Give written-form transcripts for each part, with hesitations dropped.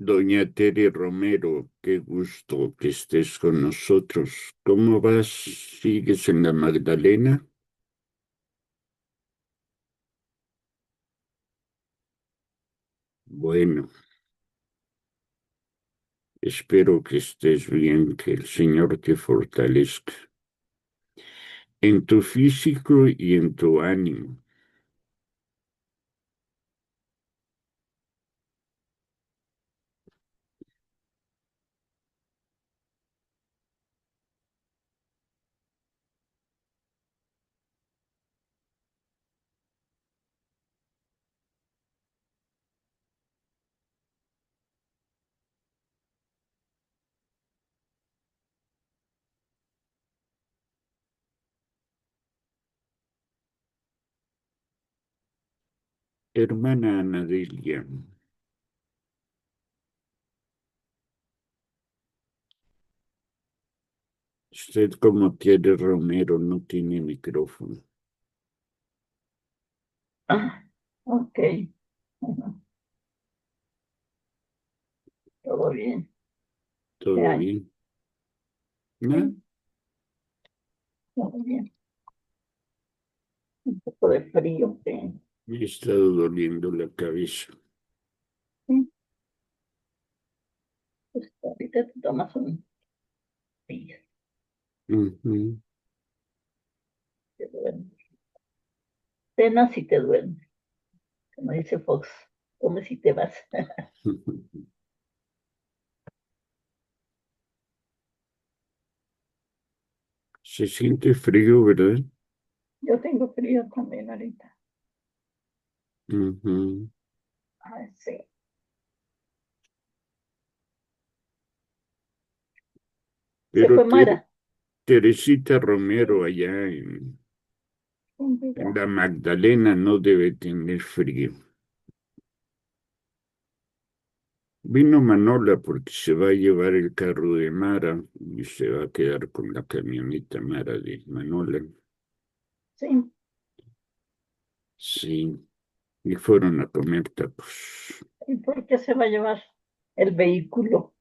Doña Tere Romero, qué gusto que estés con nosotros. ¿Cómo vas? ¿Sigues en la Magdalena? Bueno, espero que estés bien, que el Señor te fortalezca en tu físico y en tu ánimo. Hermana Anadelia, usted como Tere Romero no tiene micrófono. Ah, ok. Ujú. Todo bien. ¿Qué ¿Todo hay? bien? ¿No? Sí, todo bien. Un poco de frío, sí. Me ha estado doliendo la cabeza. Sí, pues ahorita te tomas un día, Ujú. te duermes. Cenas y te duermes. Como dice Fox, comes y te vas. Se siente frío, ¿verdad? Yo tengo frío también ahorita. Ujú. Ay, sí. Se Pero fue Mara. Teresita Romero allá en Ya. la Magdalena no debe tener frío. Vino Manola porque se va a llevar el carro de Mara y se va a quedar con la camioneta Mara de Manola. Sí. Sí, y fueron a comer tacos. ¿Y por qué se va a llevar el vehículo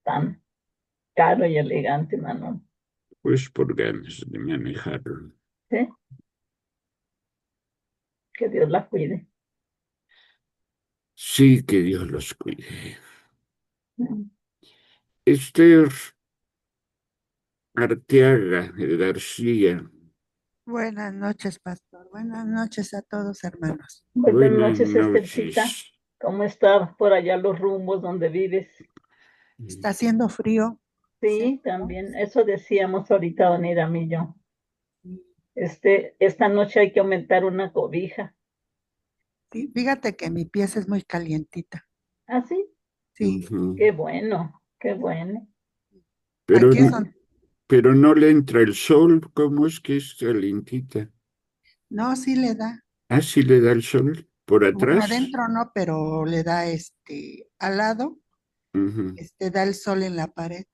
tan caro y elegante, Manuel? Pues por ganas de manejarlo. ¿Sí? Que Dios la cuide. Sí, que Dios los cuide. Mm. Esther Arteaga García, Buenas noches, pastor. Buenas noches a todos, hermanos. Buenas buenas noches, Estercita. noches. ¿Cómo está por allá los rumbos donde vives? Está haciendo frío. Sí. Sí, también. Eso decíamos ahorita, don Iram y yo. Esta noche hay que aumentar una cobija. Sí, fíjate que mi pieza es muy calientita. ¿Ah, sí? Sí, Qué bueno, qué bueno. Pero, aquí son. pero no le entra el sol, ¿cómo es que es calientita? No, sí le da. Ah, sí le da el sol por Bueno, atrás. adentro no, pero le da al lado, Ujú. da el sol en la pared.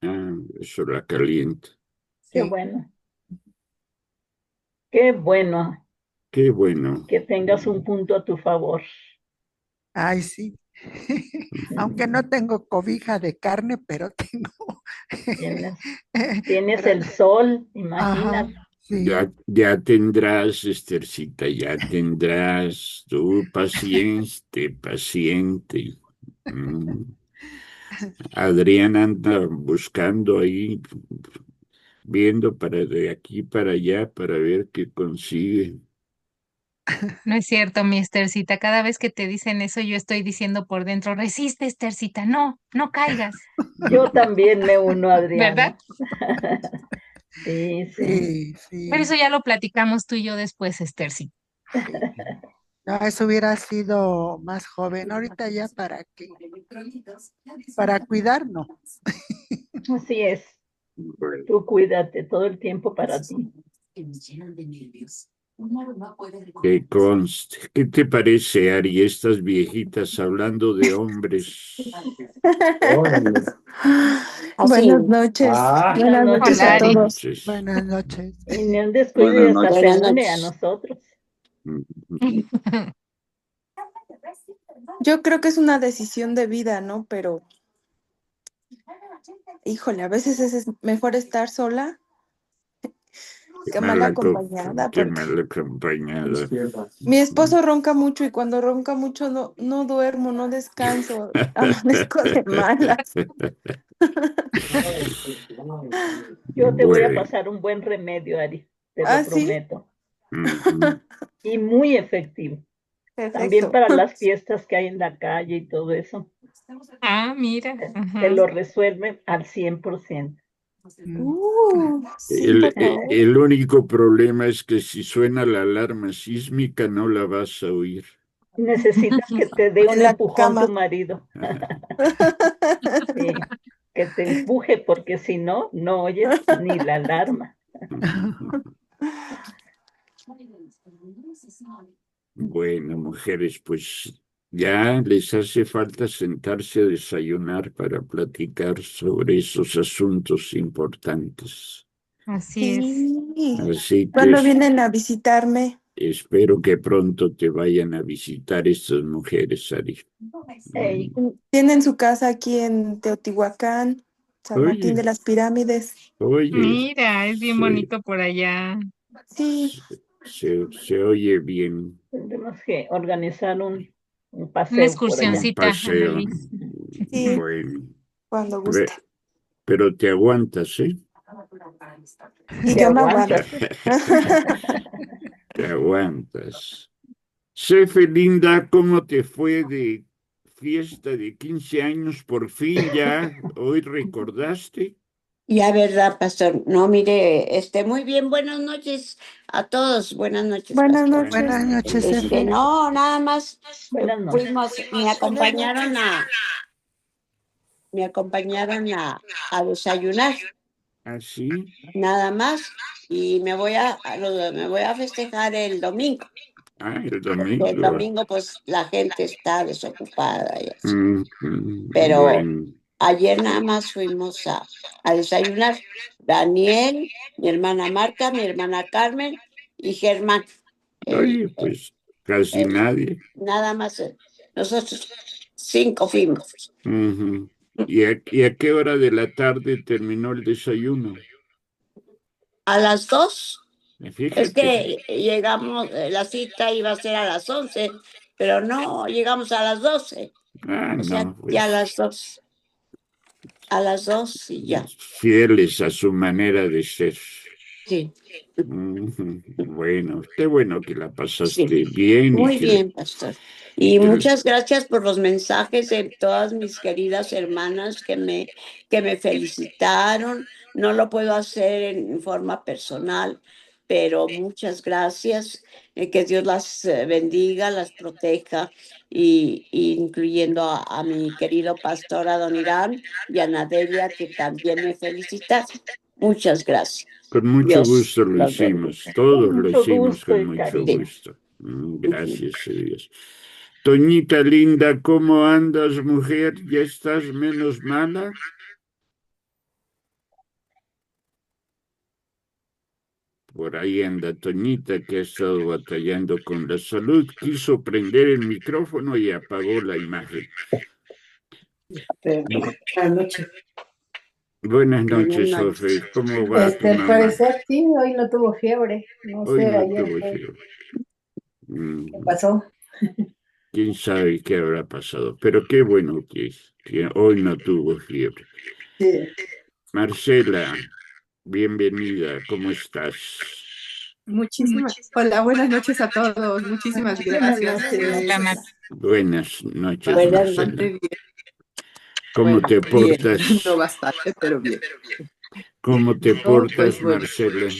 Ah, eso la calienta. Qué Sí. bueno, qué bueno Qué bueno. que tengas un punto a tu favor. Ay, sí. Aunque no tengo cobija de carne, pero tengo. Tienes, tienes Pero, el sol, ajá, imagínate. Ya, sí. ya tendrás, Estercita, ya tendrás. Tú paciente, paciente. Mm. Adrián anda buscando ahí, viendo para de aquí para allá para ver qué consigue. No es cierto, mi Estercita. Cada vez que te dicen eso, yo estoy diciendo por dentro, resiste, Estercita, no, no caigas, Yo también me uno a ¿verdad? Adriana. Sí, sí. Sí, Pero eso sí, ya lo platicamos tú y yo después, Estercita. sí. No, eso hubiera sido más joven. Ahorita ya para cuidarnos. Así es. Bueno, Tú cuídate todo el tiempo para ti. que conste. ¿Qué te parece, Ari, estas viejitas hablando de hombres? Buenas noches, Buenas buenas noches, noches Hola, a Ari. Ari. Buenas todos. noches. Buenas noches. Y ni un descuido y Buenas hasta se noches. une a nosotros. Yo creo que es una decisión de vida, ¿no? Pero, híjole, a veces es mejor estar sola que mal acompañada, Qué porque mal acompañada. mi esposo ronca mucho y cuando ronca mucho no duermo, no descanso, amanezco de malas. Yo te voy a Bueno. pasar un buen remedio, Ari, te lo ¿Ah, sí? prometo. Ujú. Y muy efectivo. También Perfecto. para las fiestas que hay en la calle y todo eso, Ah, mira. te Ajá. lo resuelve al 100%. Sí, por favor. El único problema es que si suena la alarma sísmica no la vas a oír. Necesitas que te dé En un la empujón tu cama. marido. Sí, que te empuje, porque si no, no oyes ni la alarma. Bueno, mujeres, pues ya les hace falta sentarse a desayunar para platicar sobre esos asuntos importantes. Así es. Sí. Así que ¿Cuándo vienen a visitarme? espero que pronto te vayan a visitar estas mujeres, Ari. Hey, Tienen su casa aquí en Teotihuacán, San Martín Oye, de las Pirámides. oye, Mira, es bien se, bonito por allá. Sí, se oye bien. tendremos que organizar un Una paseo por allá. Un excursioncita, paseo. Annalise. sí, Bueno, cuando guste. Pe- pero te aguantas, ¿eh? Y ¿Te yo me aguanto. aguantas? Te aguantas. Sefe, linda, ¿cómo te fue de fiesta de 15 años? Por fin ya, hoy recordaste. Ya, verdad, pastor. No, mire, muy bien. Buenas noches a todos. Buenas noches, Buenas pastor. Buenas noches. Buenas noches, noches. Efe. No, nada más Buenas noches. me acompañaron a desayunar, ¿Así? nada más. Y me voy a festejar el domingo. Ah, el El domingo. domingo, pues, la gente está desocupada y así. Mm, Pero bueno, ayer nada más fuimos a desayunar. Daniel, mi hermana Marta, mi hermana Carmen y Germán. El- oye, pues casi el- nadie. nada más nosotros 5 fuimos. Ujú. Y a qué hora de la tarde terminó el desayuno? A las 2, es Fíjate. que llegamos, la cita iba a ser a las 11, pero no, llegamos a las 12. Ah, O sea, no, ya a pues las 2. A las 2 y ya. fieles a su manera de ser. Sí, Ujú. Bueno, qué bueno que la sí. pasaste bien y Muy bien, pastor. y Y que muchas gracias por los mensajes de todas mis queridas hermanas que me felicitaron. No lo puedo hacer en forma personal, pero muchas gracias. Que Dios las bendiga, las proteja, y incluyendo a mi querido pastor Adonirán y a Nadelia, que también me felicitaron. Muchas gracias. con mucho Dios gusto lo los hicimos, bendiga. todos Con lo mucho hicimos gusto con y mucho Sí. cariño. gusto. Gracias a Dios. Toñita linda, ¿cómo andas, mujer? ¿Ya estás menos mala? Por ahí anda Toñita, que ha estado batallando con la salud. Quiso prender el micrófono y apagó la imagen. Buenas noches. Buenas Buenas noches, noches. Jofe. ¿Cómo va tu Al mamá? parecer sí, hoy no tuvo fiebre. No Hoy sé, no ayer tuvo qué fiebre. pasó. Quién sabe qué habrá pasado, pero qué bueno que hoy no tuvo fiebre. Sí. Marcela, bienvenida, ¿cómo estás? Hola, buenas noches a todos. Muchísimas Buenas gracias. noches. Hola, Mar. Buenas noches, Buenas Marcela. Bastante bien. ¿Cómo te Bien, no portas? bastante, pero bien. ¿Cómo te No, pues portas, bueno, Marcela?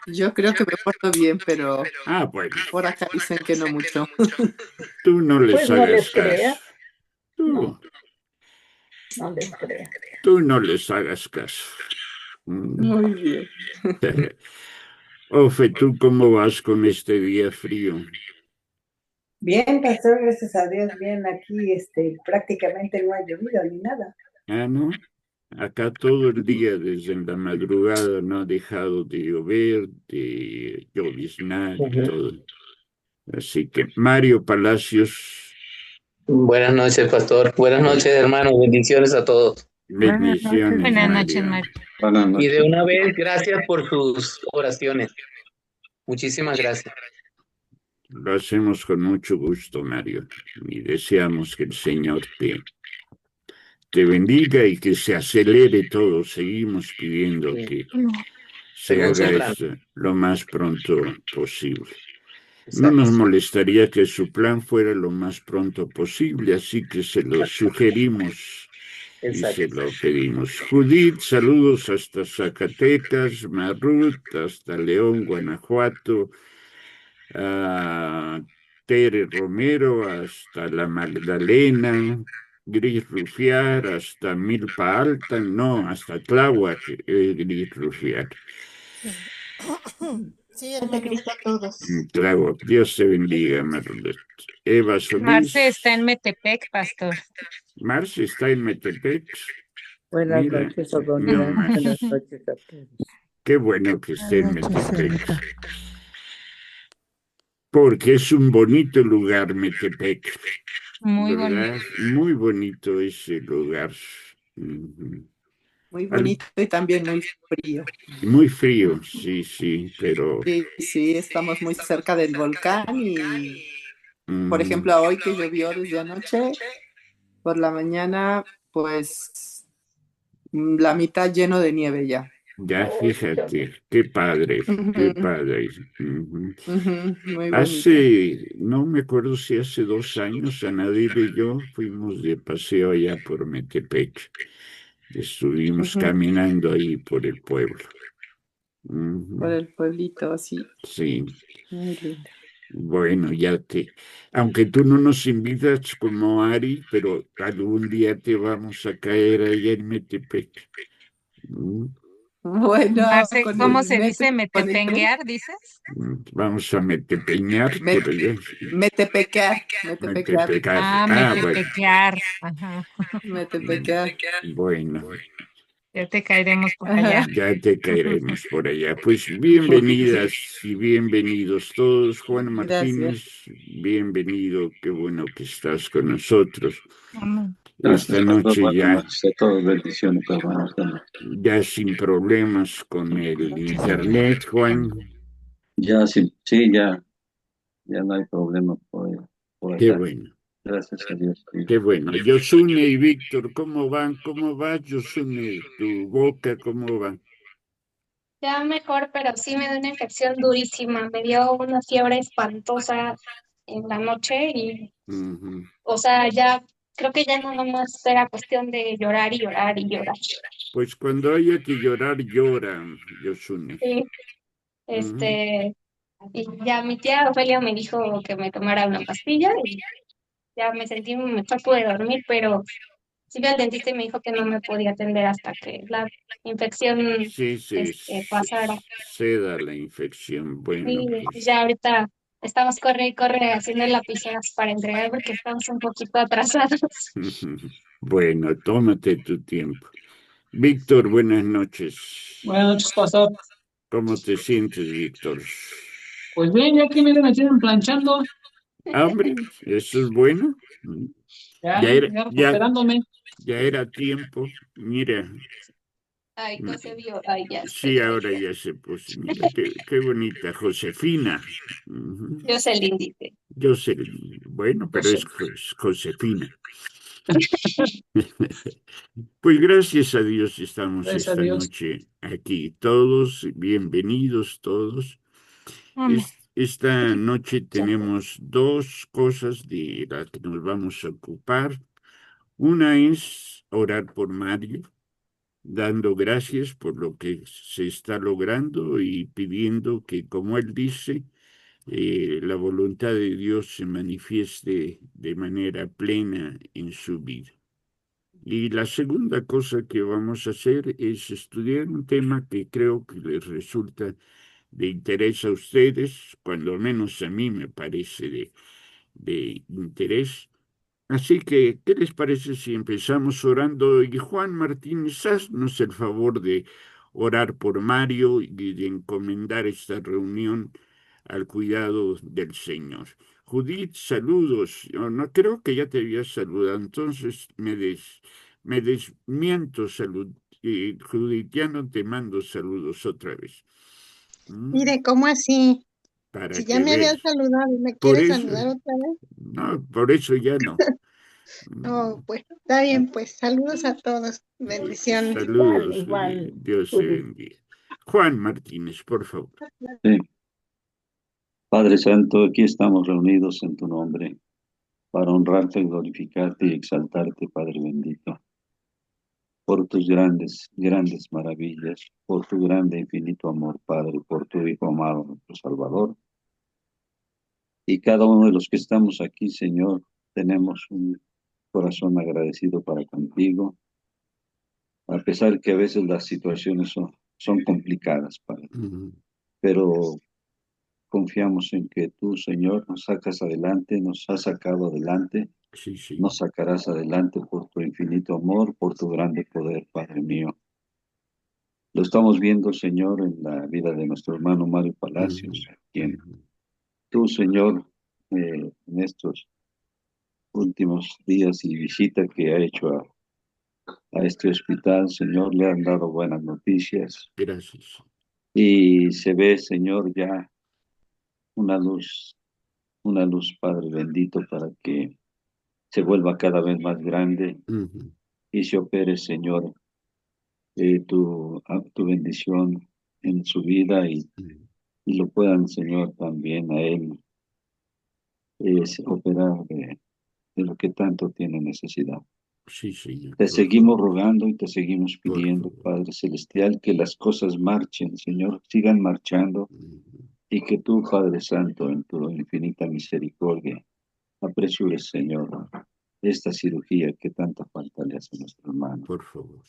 yo creo que me porto bien, pero Ah, bueno, por acá dicen que no mucho. tú no les Pues no hagas les caso. creas, Tú, no les creas. tú no les hagas caso. Muy bien. Ofe, ¿tú cómo vas con este día frío? Bien, pastor, gracias a Dios, bien aquí, prácticamente no ha llovido ni nada. Ah, ¿no? Acá todo el día, desde la madrugada, no ha dejado de llover, de lloviznar y todo. Así que Mario Palacios, Buenas noches, pastor. Buenas noches, hermanos. Bendiciones a todos. bendiciones, Buenas noches, Mario. Mario. Y de una vez, gracias por sus oraciones. Muchísimas gracias. Lo hacemos con mucho gusto, Mario, y deseamos que el Señor te bendiga y que se acelere todo. Seguimos pidiendo Sí. que se Según su haga plan. esto lo más pronto posible. No Exacto. nos molestaría que su plan fuera lo más pronto posible, así que se lo sugerimos y Exacto. se lo pedimos. Judith, saludos hasta Zacatecas, Marut, hasta León, Guanajuato, a Tere Romero, hasta La Magdalena, Gris Rufiar, hasta Milpa Alta, no, hasta Tláhuac, Gris Rufiar. Sí, hermano. Cristo a todos. Tláhuac, Dios te bendiga, Marlet. Eva Solís. Marce está en Metepec, pastor. Marce está en Metepec. Buenas Mira, noches, no, Odonia. Marce. Buenas noches a todos. Qué bueno que esté en Buenas noches, Metepec. Elena. Porque es un bonito lugar, Metepec. Muy ¿Verdad? bonito. Muy bonito ese lugar. Ujú. Muy bonito y también muy frío. Muy frío, sí, sí, pero Sí, estamos muy cerca del volcán y, por ejemplo, hoy que llovió desde anoche, por la mañana, pues la mitad lleno de nieve ya. ya fíjate, qué padre, qué Ujú, padre. Ujú. muy bonito. Hace, no me acuerdo si hace 2 años, Anadil y yo fuimos de paseo allá por Metepec. Estuvimos Ujú, caminando ahí por el pueblo. por Ujú. el pueblito, sí, Sí, muy lindo. bueno, aunque tú no nos invitas como Ari, pero algún día te vamos a caer allá en Metepec. Mm. Bueno, Marce, con ¿cómo el se dice? metro, con el tren, ¿Metepenguear, dices? Vamos a metepeñar met- por allá. metepequear, metepequear, Metepecar. Ah, Bueno. Metepequear. Ajá. metepequear. Bueno, Ya te caeremos por Ajá. allá. ya te caeremos por allá. Pues bienvenidas y bienvenidos todos. Juan Gracias. Martínez, bienvenido. Qué bueno que estás con nosotros. Amén. Esta noche ya, A todos, bendiciones, hermanos. ya sin problemas con el Buenas noches, internet, Juan. Ya, sí, sí, ya no hay problema por Qué acá. bueno, Gracias a Dios. Sí. qué bueno. Yosune y Víctor, ¿cómo van? ¿Cómo va, Yosune? ¿Tu boca cómo va? Ya mejor, pero sí me dio una infección durísima. Me dio una fiebre espantosa en la noche y, Ujú. o sea, ya creo que ya no nomás era cuestión de llorar y llorar y llorar. Pues cuando haya que llorar, llora, Yosune. Sí, Ujú. y ya mi tía Ofelia me dijo que me tomara una pastilla y ya me sentí mejor, pude dormir, pero sí fui al dentista y me dijo que no me podía atender hasta que la infección Sí, pasara. ceda la infección. Bueno, Y pues, ya ahorita estamos corre y corre haciendo lapiceras para entregar porque estamos un poquito atrasados. bueno, tómate tu tiempo. Víctor, buenas noches. Buenas noches, pastor. ¿Cómo te sientes, Víctor? Pues bien, ya aquí me tienen planchando, Hombre, eso es bueno. ya recuperándome. Ya era tiempo. Mira, Ay, no se vio. Ay, ya estoy. sí, ahora ya se puso. Mira, qué bonita, Josefina. Ujú. Yo sé el índice. Yo sé, bueno, pero es Josefina. Pues gracias a Dios estamos Gracias a esta Dios. noche aquí todos, bienvenidos todos. Amén. Esta noche tenemos dos cosas de las que nos vamos a ocupar. Una es orar por Mario, dando gracias por lo que se está logrando y pidiendo que, como él dice, la voluntad de Dios se manifieste de manera plena en su vida. Y la segunda cosa que vamos a hacer es estudiar un tema que creo que les resulta de interés a ustedes, cuando menos a mí me parece de interés. Así que, ¿qué les parece si empezamos orando? Y Juan Martínez, haznos el favor de orar por Mario y de encomendar esta reunión al cuidado del Señor. Judith, saludos. Yo no creo que ya te había saludado, entonces me desmiento, salud. Judith, ya no te mando saludos otra vez. Mire, ¿cómo así? Para Si ya que me había veas. saludado y me Por quiere eso, saludar otra vez. no, por eso ya no. Oh, pues está bien, pues saludos a todos. Bendiciones. Saludos, igual, Dios te Judith. bendiga. Juan Martínez, por favor. Sí. Padre Santo, aquí estamos reunidos en tu nombre para honrarte, glorificarte y exaltarte, Padre bendito, por tus grandes, grandes maravillas, por tu grande, infinito amor, Padre, por tu Hijo amado, nuestro Salvador. Y cada uno de los que estamos aquí, Señor, tenemos un corazón agradecido para contigo, a pesar que a veces las situaciones son complicadas, Padre. Pero confiamos en que tú, Señor, nos sacas adelante, nos has sacado adelante, Sí, sí. nos sacarás adelante por tu infinito amor, por tu grande poder, Padre mío. Lo estamos viendo, Señor, en la vida de nuestro hermano Mario Palacios, quien tú, Señor, en estos últimos días y visita que ha hecho a este hospital, Señor, le han dado buenas noticias. Gracias. Y se ve, Señor, ya una luz, Padre bendito, para que se vuelva cada vez más grande y se opere, Señor, tu bendición en su vida y lo puedan, Señor, también a él operar de lo que tanto tiene necesidad. Sí, Señor. Te por seguimos favor. rogando y te seguimos pidiendo, Padre Celestial, que las cosas marchen, Señor, sigan marchando y que tú, Padre Santo, en tu infinita misericordia, apresures, Señor, esta cirugía que tanta falta le hace a nuestro hermano. Por favor.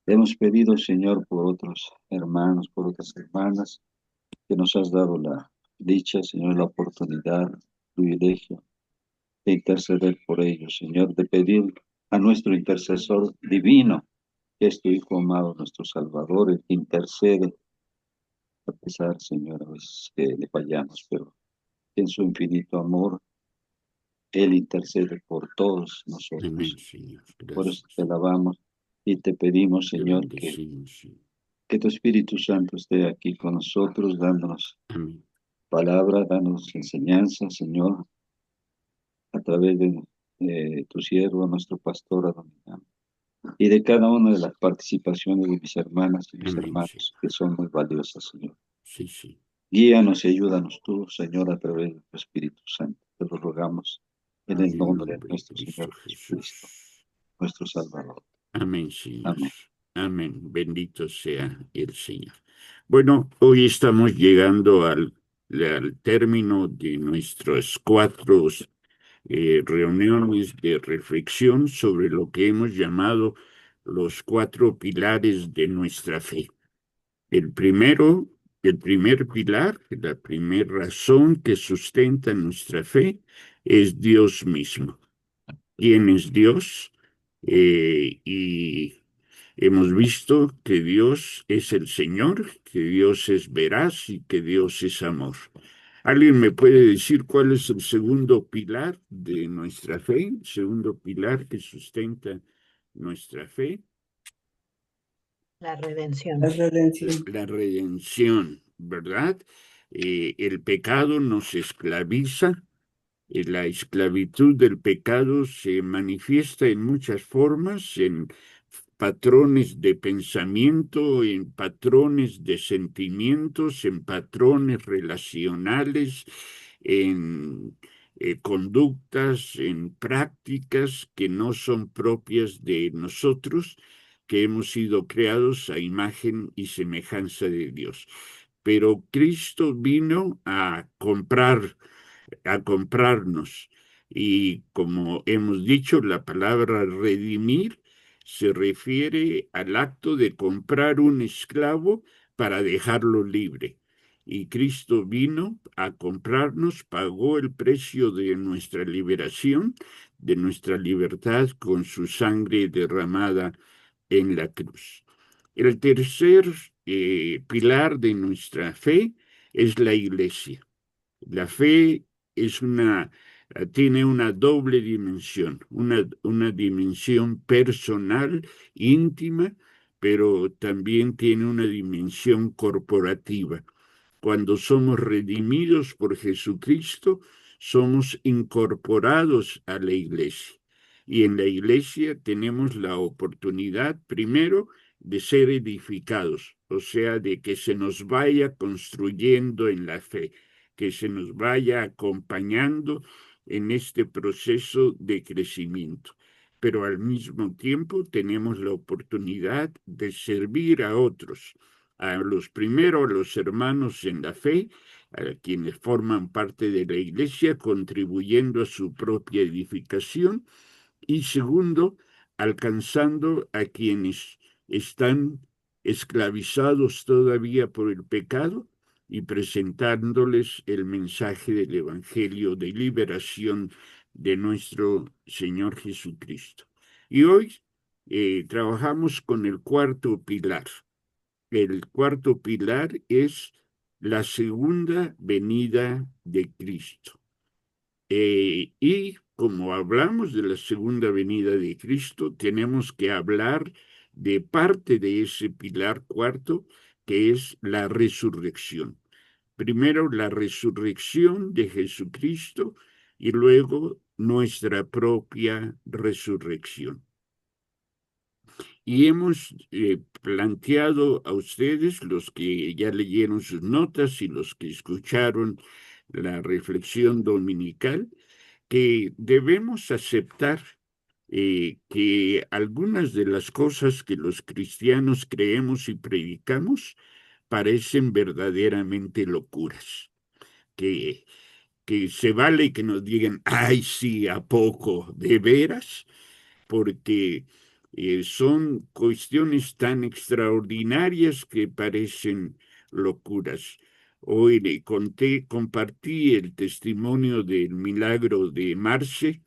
Hemos pedido, Señor, por otros hermanos, por otras hermanas, que nos has dado la dicha, Señor, la oportunidad, el privilegio de interceder por ellos, Señor, de pedir a nuestro intercesor divino, que es tu Hijo amado, nuestro Salvador, el que intercede, a pesar, Señor, a veces que le fallamos, pero en su infinito amor, Él intercede por todos nosotros. Amén, Señor. Por eso Gracias. te alabamos y te pedimos, Te Señor, bendecimos, Señor. que tu Espíritu Santo esté aquí con nosotros, dándonos Amén. palabra, dándonos enseñanza, Señor, a través de tu siervo, nuestro pastor Adonai, y de cada una de las participaciones de mis hermanas y mis Amén, hermanos, que son muy valiosas, Señor. Sí, sí. Guíanos y ayúdanos tú, Señor, a través de tu Espíritu Santo. Te lo rogamos en el nombre de nuestro Señor Jesucristo, nuestro Salvador. Amén, Señor. Amén. Amén. Bendito sea el Señor. Bueno, hoy estamos llegando al término de nuestras 4 reuniones de reflexión sobre lo que hemos llamado los 4 pilares de nuestra fe. El primer pilar, la primera razón que sustenta nuestra fe es Dios mismo. ¿Quién es Dios? Y hemos visto que Dios es el Señor, que Dios es veraz y que Dios es amor. ¿Alguien me puede decir cuál es el segundo pilar de nuestra fe? El segundo pilar que sustenta nuestra fe. La redención. La redención. La redención, ¿verdad? El pecado nos esclaviza. La esclavitud del pecado se manifiesta en muchas formas, en patrones de pensamiento, en patrones de sentimientos, en patrones relacionales, en conductas, en prácticas que no son propias de nosotros, que hemos sido creados a imagen y semejanza de Dios. Pero Cristo vino a comprarnos. Y como hemos dicho, la palabra redimir se refiere al acto de comprar un esclavo para dejarlo libre. Y Cristo vino a comprarnos, pagó el precio de nuestra liberación, de nuestra libertad, con su sangre derramada en la cruz. El tercer pilar de nuestra fe es la iglesia. La fe tiene una doble dimensión, una dimensión personal, íntima, pero también tiene una dimensión corporativa. Cuando somos redimidos por Jesucristo, somos incorporados a la iglesia. Y en la iglesia tenemos la oportunidad, primero, de ser edificados, o sea, de que se nos vaya construyendo en la fe, que se nos vaya acompañando en este proceso de crecimiento. Pero al mismo tiempo tenemos la oportunidad de servir a otros, a los primero, a los hermanos en la fe, a quienes forman parte de la iglesia, contribuyendo a su propia edificación, y segundo, alcanzando a quienes están esclavizados todavía por el pecado y presentándoles el mensaje del Evangelio de liberación de nuestro Señor Jesucristo. Y hoy trabajamos con el cuarto pilar. El cuarto pilar es la segunda venida de Cristo. Y como hablamos de la segunda venida de Cristo, tenemos que hablar de parte de ese pilar cuarto, que es la resurrección. Primero, la resurrección de Jesucristo y luego nuestra propia resurrección. Y hemos planteado a ustedes, los que ya leyeron sus notas y los que escucharon la reflexión dominical, que debemos aceptar que algunas de las cosas que los cristianos creemos y predicamos parecen verdaderamente locuras, que, que se vale que nos digan, ay, sí, ¿a poco? ¿De veras? Porque son cuestiones tan extraordinarias que parecen locuras. Hoy compartí el testimonio del milagro de Marce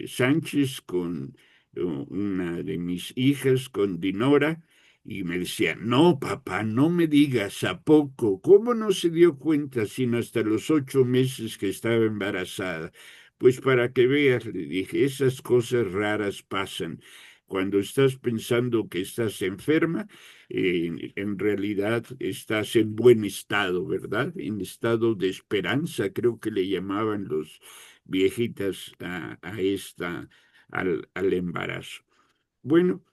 Sánchez con una de mis hijas, con Dinora, y me decía, no, papá, no me digas, ¿a poco? ¿Cómo no se dio cuenta sino hasta los 8 meses que estaba embarazada? Pues para que veas, le dije, esas cosas raras pasan. Cuando estás pensando que estás enferma, en realidad estás en buen estado, ¿verdad? En estado de esperanza, creo que le llamaban los viejitas al embarazo. Bueno,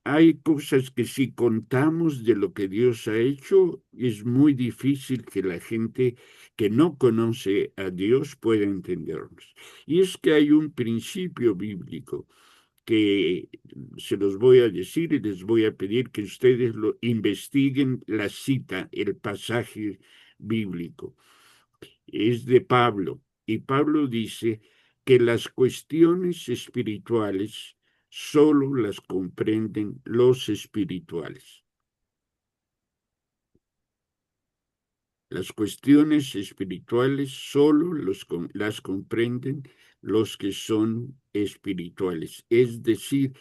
hay cosas que si contamos de lo que Dios ha hecho, es muy difícil que la gente que no conoce a Dios pueda entendernos. Y es que hay un principio bíblico que se los voy a decir y les voy a pedir que ustedes lo investiguen, la cita, el pasaje bíblico. Es de Pablo, y Pablo dice que las cuestiones espirituales solo las comprenden los espirituales. Las cuestiones espirituales solo las comprenden los que son espirituales, es decir,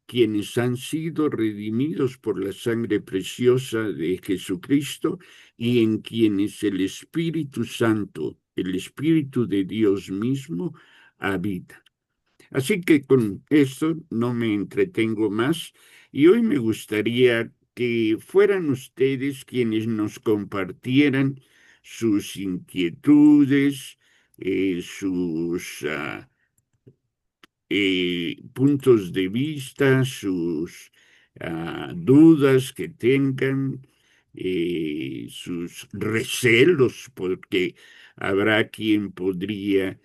quienes han sido redimidos por la sangre preciosa de Jesucristo y en quienes el Espíritu Santo, el Espíritu de Dios mismo, habita. Así que con esto no me entretengo más y hoy me gustaría que fueran ustedes quienes nos compartieran sus inquietudes, sus puntos de vista, sus dudas que tengan, sus recelos, porque habrá quien podría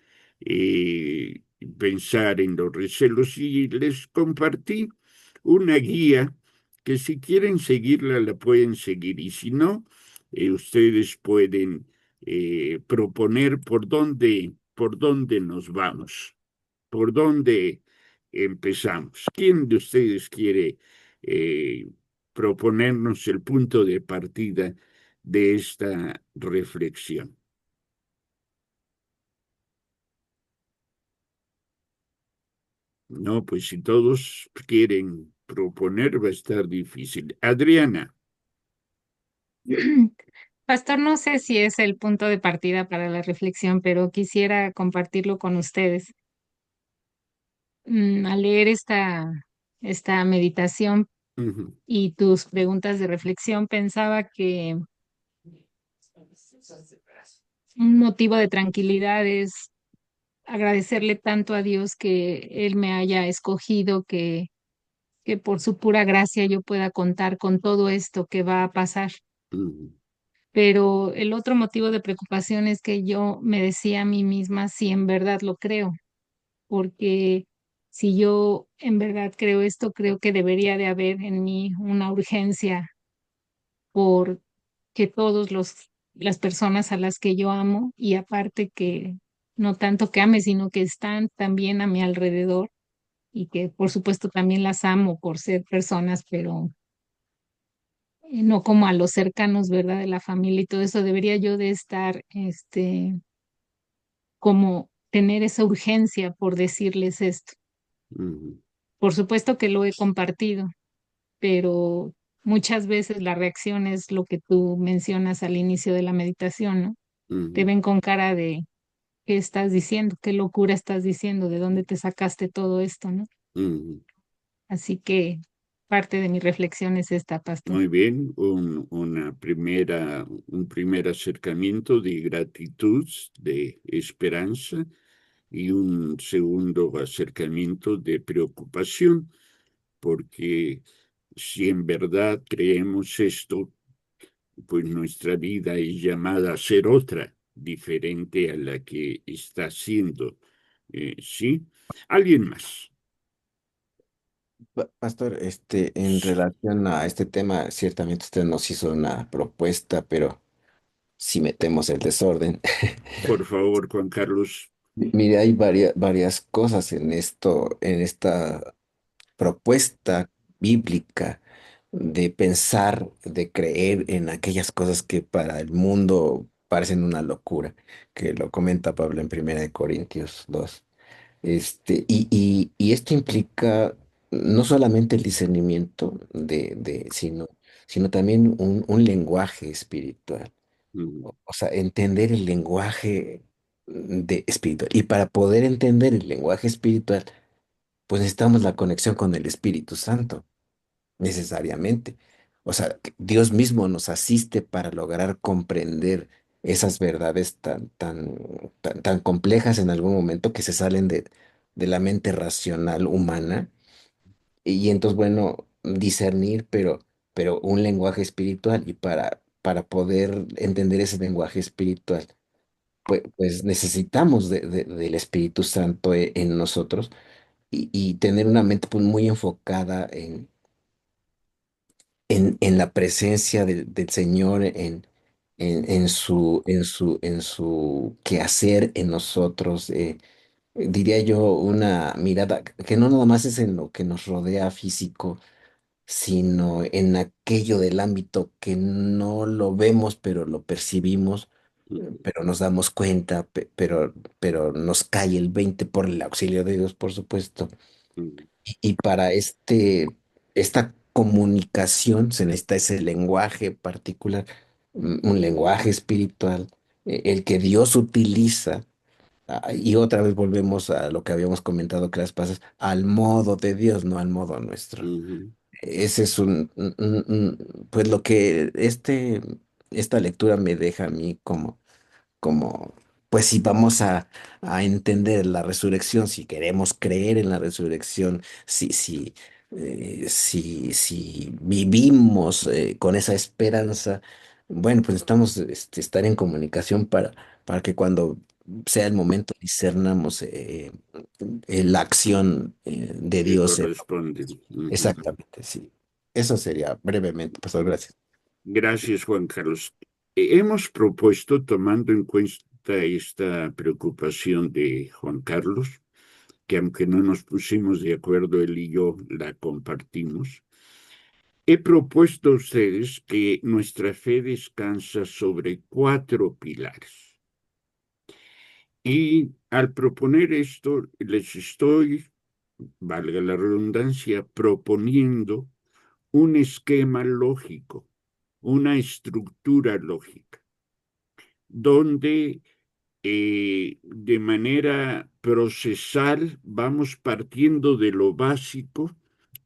pensar en los recelos y les compartí una guía que si quieren seguirla la pueden seguir y si no, ustedes pueden proponer por dónde nos vamos. ¿Por dónde empezamos? ¿Quién de ustedes quiere proponernos el punto de partida de esta reflexión? No, pues si todos quieren proponer va a estar difícil. Adriana. Pastor, no sé si es el punto de partida para la reflexión, pero quisiera compartirlo con ustedes. Al leer esta meditación Ujú, y tus preguntas de reflexión, pensaba que un motivo de tranquilidad es agradecerle tanto a Dios que Él me haya escogido, que por su pura gracia yo pueda contar con todo esto que va a pasar. ujú, Pero el otro motivo de preocupación es que yo me decía a mí misma si en verdad lo creo, porque si yo en verdad creo esto, creo que debería de haber en mí una urgencia por que las personas a las que yo amo y aparte que no tanto que ame, sino que están también a mi alrededor y que por supuesto también las amo por ser personas, pero no como a los cercanos, ¿verdad? De la familia y todo eso, debería yo de estar, como tener esa urgencia por decirles esto. ujú, Por supuesto que lo he compartido, pero muchas veces la reacción es lo que tú mencionas al inicio de la meditación, ¿no? Te ujú, ven con cara de ¿qué estás diciendo? ¿Qué locura estás diciendo? ¿De dónde te sacaste todo esto, no? ujú. Así que parte de mi reflexión es esta, pastor. Muy bien, un primer acercamiento de gratitud, de esperanza, y un segundo acercamiento de preocupación, porque si en verdad creemos esto, pues nuestra vida es llamada a ser otra, diferente a la que está siendo. ¿Sí? ¿Alguien más? Pastor, en relación a este tema, ciertamente usted nos hizo una propuesta, pero si metemos el desorden. Por favor, Juan Carlos. Mire, hay varias cosas en esto, en esta propuesta bíblica de pensar, de creer en aquellas cosas que para el mundo parecen una locura, que lo comenta Pablo en 1 Corintios 2. Y esto implica no solamente el discernimiento sino también un lenguaje espiritual. Mm, O sea, entender el lenguaje de espiritual. Y para poder entender el lenguaje espiritual, pues necesitamos la conexión con el Espíritu Santo, necesariamente. O sea, que Dios mismo nos asiste para lograr comprender esas verdades tan complejas en algún momento que se salen de la mente racional humana. Y entonces, bueno, discernir, pero un lenguaje espiritual. Y para poder entender ese lenguaje espiritual, pues necesitamos del Espíritu Santo en nosotros y tener una mente pues, muy enfocada en la presencia del Señor, en su quehacer en nosotros. Diría yo, una mirada que no nada más es en lo que nos rodea físico, sino en aquello del ámbito que no lo vemos, pero lo percibimos, mm, pero nos damos cuenta, pero nos cae el 20 por el auxilio de Dios, por supuesto. mm, Y para esta comunicación se necesita ese lenguaje particular, un lenguaje espiritual, el que Dios utiliza. Y otra vez volvemos a lo que habíamos comentado que las pasas, al modo de Dios, no al modo nuestro. ujú, Ese es pues lo que esta lectura me deja a mí como, pues si vamos a entender la resurrección, si queremos creer en la resurrección, si vivimos con esa esperanza, bueno, pues necesitamos estar en comunicación para que cuando sea el momento discernamos la acción de que Dios. corresponde. Ujú. Exactamente, sí. Eso sería brevemente, pastor, gracias. Gracias, Juan Carlos. Hemos propuesto, tomando en cuenta esta preocupación de Juan Carlos, que aunque no nos pusimos de acuerdo él y yo, la compartimos. He propuesto a ustedes que nuestra fe descansa sobre 4 pilares. Y al proponer esto, les estoy, valga la redundancia, proponiendo un esquema lógico, una estructura lógica, donde de manera procesal vamos partiendo de lo básico,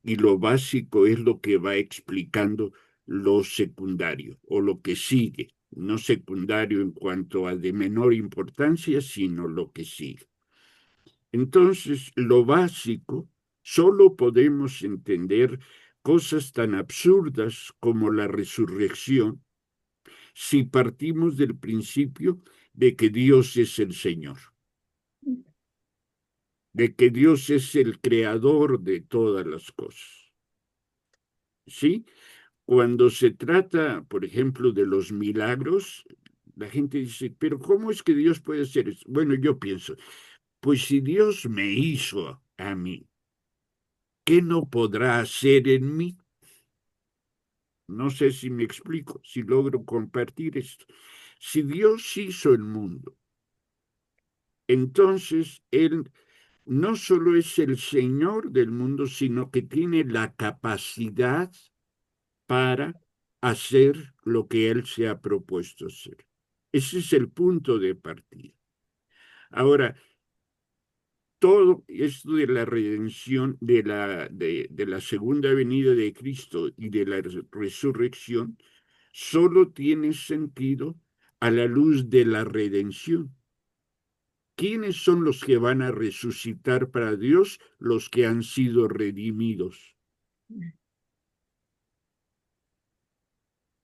y lo básico es lo que va explicando lo secundario o lo que sigue, no secundario en cuanto a de menor importancia, sino lo que sigue. Entonces, lo básico, solo podemos entender cosas tan absurdas como la resurrección si partimos del principio de que Dios es el Señor, de que Dios es el creador de todas las cosas. ¿Sí? Cuando se trata, por ejemplo, de los milagros, la gente dice, pero ¿cómo es que Dios puede hacer eso? Bueno, yo pienso, pues si Dios me hizo a mí, ¿qué no podrá hacer en mí? No sé si me explico, si logro compartir esto. Si Dios hizo el mundo, entonces Él no solo es el Señor del mundo, sino que tiene la capacidad para hacer lo que Él se ha propuesto hacer. Ese es el punto de partida. Ahora, todo esto de la redención, de la segunda venida de Cristo y de la resurrección, solo tiene sentido a la luz de la redención. ¿Quiénes son los que van a resucitar para Dios? Los que han sido redimidos.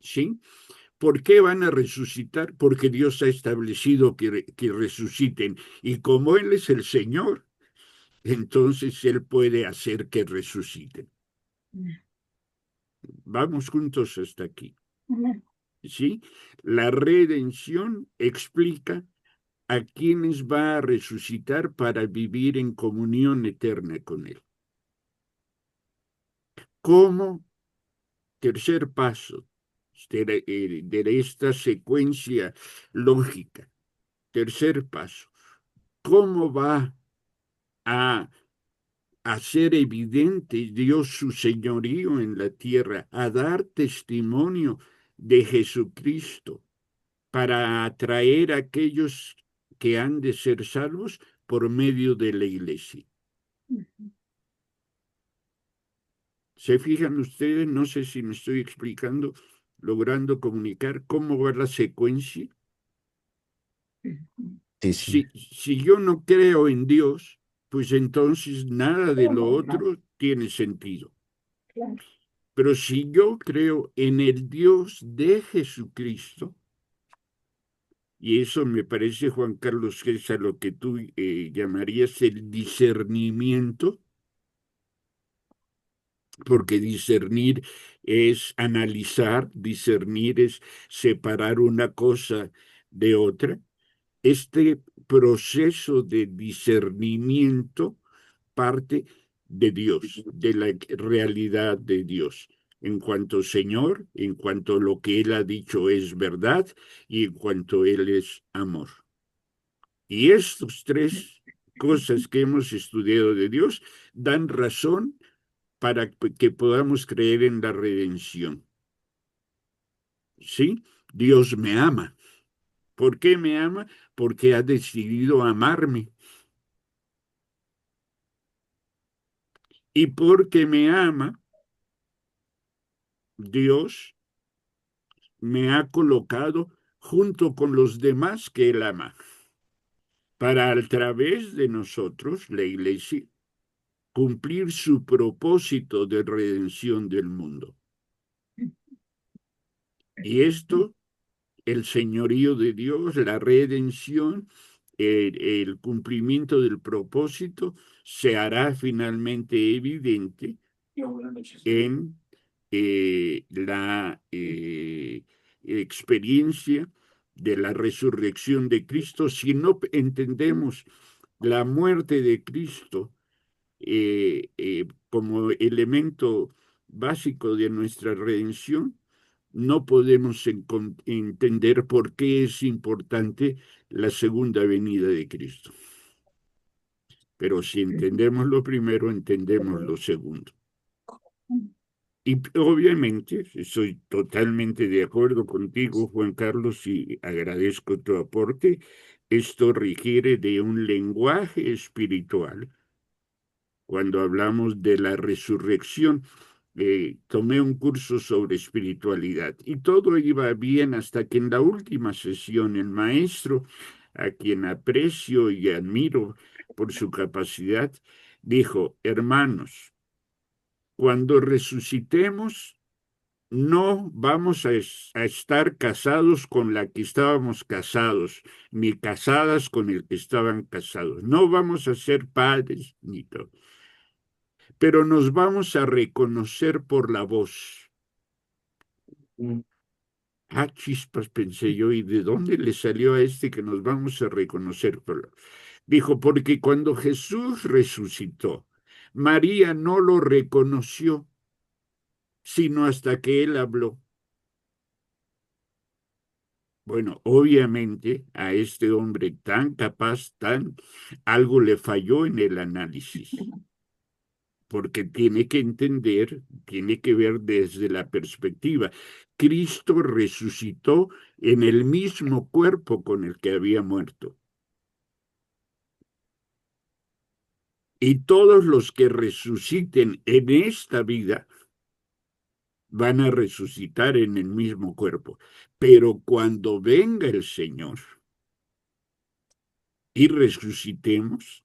¿Sí? ¿Por qué van a resucitar? Porque Dios ha establecido que resuciten. Y como Él es el Señor, entonces Él puede hacer que resuciten. Vamos juntos hasta aquí. ¿Sí? La redención explica a quienes va a resucitar para vivir en comunión eterna con Él. Como tercer paso de esta secuencia lógica, tercer paso, ¿cómo va a hacer evidente Dios su señorío en la tierra, a dar testimonio de Jesucristo para atraer a aquellos que han de ser salvos por medio de la iglesia? ¿Se fijan ustedes? No sé si me estoy explicando, logrando comunicar cómo va la secuencia. Sí. Si yo no creo en Dios, pues entonces nada de lo otro tiene sentido. Pero si yo creo en el Dios de Jesucristo, y eso me parece, Juan Carlos, que es a lo que tú llamarías el discernimiento, porque discernir es analizar, discernir es separar una cosa de otra. Este proceso de discernimiento parte de Dios, de la realidad de Dios, en cuanto Señor, en cuanto lo que Él ha dicho es verdad y en cuanto Él es amor. Y estos tres cosas que hemos estudiado de Dios dan razón para que podamos creer en la redención. ¿Sí? Dios me ama. ¿Por qué me ama? Porque ha decidido amarme. Y porque me ama, Dios me ha colocado junto con los demás que Él ama, para a través de nosotros, la Iglesia, cumplir su propósito de redención del mundo. Y esto, el señorío de Dios, la redención, el cumplimiento del propósito, se hará finalmente evidente en la experiencia de la resurrección de Cristo. Si no entendemos la muerte de Cristo como elemento básico de nuestra redención, no podemos entender por qué es importante la segunda venida de Cristo. Pero si entendemos lo primero, entendemos lo segundo. Y obviamente estoy totalmente de acuerdo contigo, Juan Carlos, y agradezco tu aporte. Esto requiere de un lenguaje espiritual. Cuando hablamos de la resurrección, tomé un curso sobre espiritualidad y todo iba bien hasta que en la última sesión el maestro, a quien aprecio y admiro por su capacidad, dijo: hermanos, cuando resucitemos, no vamos a estar casados con la que estábamos casados, ni casadas con el que estaban casados. No vamos a ser padres, ni todo, pero nos vamos a reconocer por la voz. Ah, chispas, pensé yo, ¿y de dónde le salió a este que nos vamos a reconocer por la voz? Dijo: porque cuando Jesús resucitó, María no lo reconoció, sino hasta que él habló. Bueno, obviamente a este hombre tan capaz, algo le falló en el análisis, porque tiene que entender, tiene que ver desde la perspectiva. Cristo resucitó en el mismo cuerpo con el que había muerto. Y todos los que resuciten en esta vida van a resucitar en el mismo cuerpo. Pero cuando venga el Señor y resucitemos,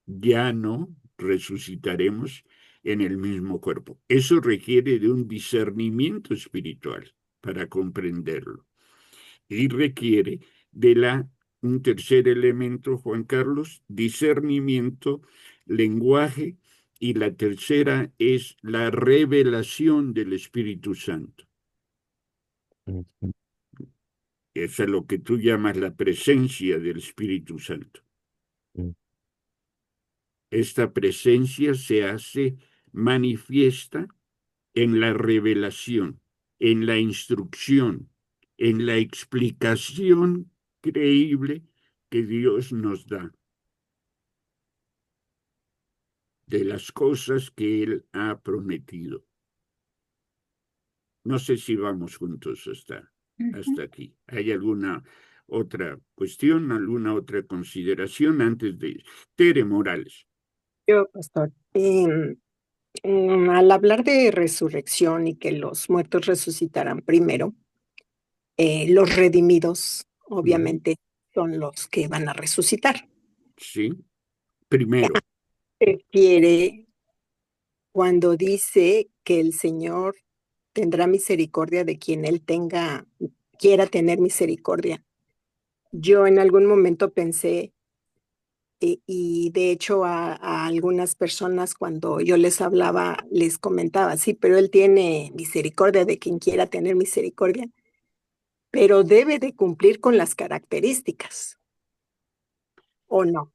ya no resucitaremos en el mismo cuerpo. Eso requiere de un discernimiento espiritual para comprenderlo. Y requiere de un tercer elemento, Juan Carlos: discernimiento, lenguaje, y la tercera es la revelación del Espíritu Santo. Esa es lo que tú llamas la presencia del Espíritu Santo. Esta presencia se hace manifiesta en la revelación, en la instrucción, en la explicación creíble que Dios nos da de las cosas que Él ha prometido. No sé si vamos juntos hasta aquí. ¿Hay alguna otra cuestión, alguna otra consideración antes de Tere Morales? Yo, pastor, al hablar de resurrección y que los muertos resucitarán primero, los redimidos, obviamente, son los que van a resucitar. Sí, primero. Refiere cuando dice que el Señor tendrá misericordia de quien Él quiera tener misericordia. Yo en algún momento pensé, y de hecho a algunas personas cuando yo les hablaba, les comentaba: sí, pero Él tiene misericordia de quien quiera tener misericordia, pero debe de cumplir con las características, ¿o no?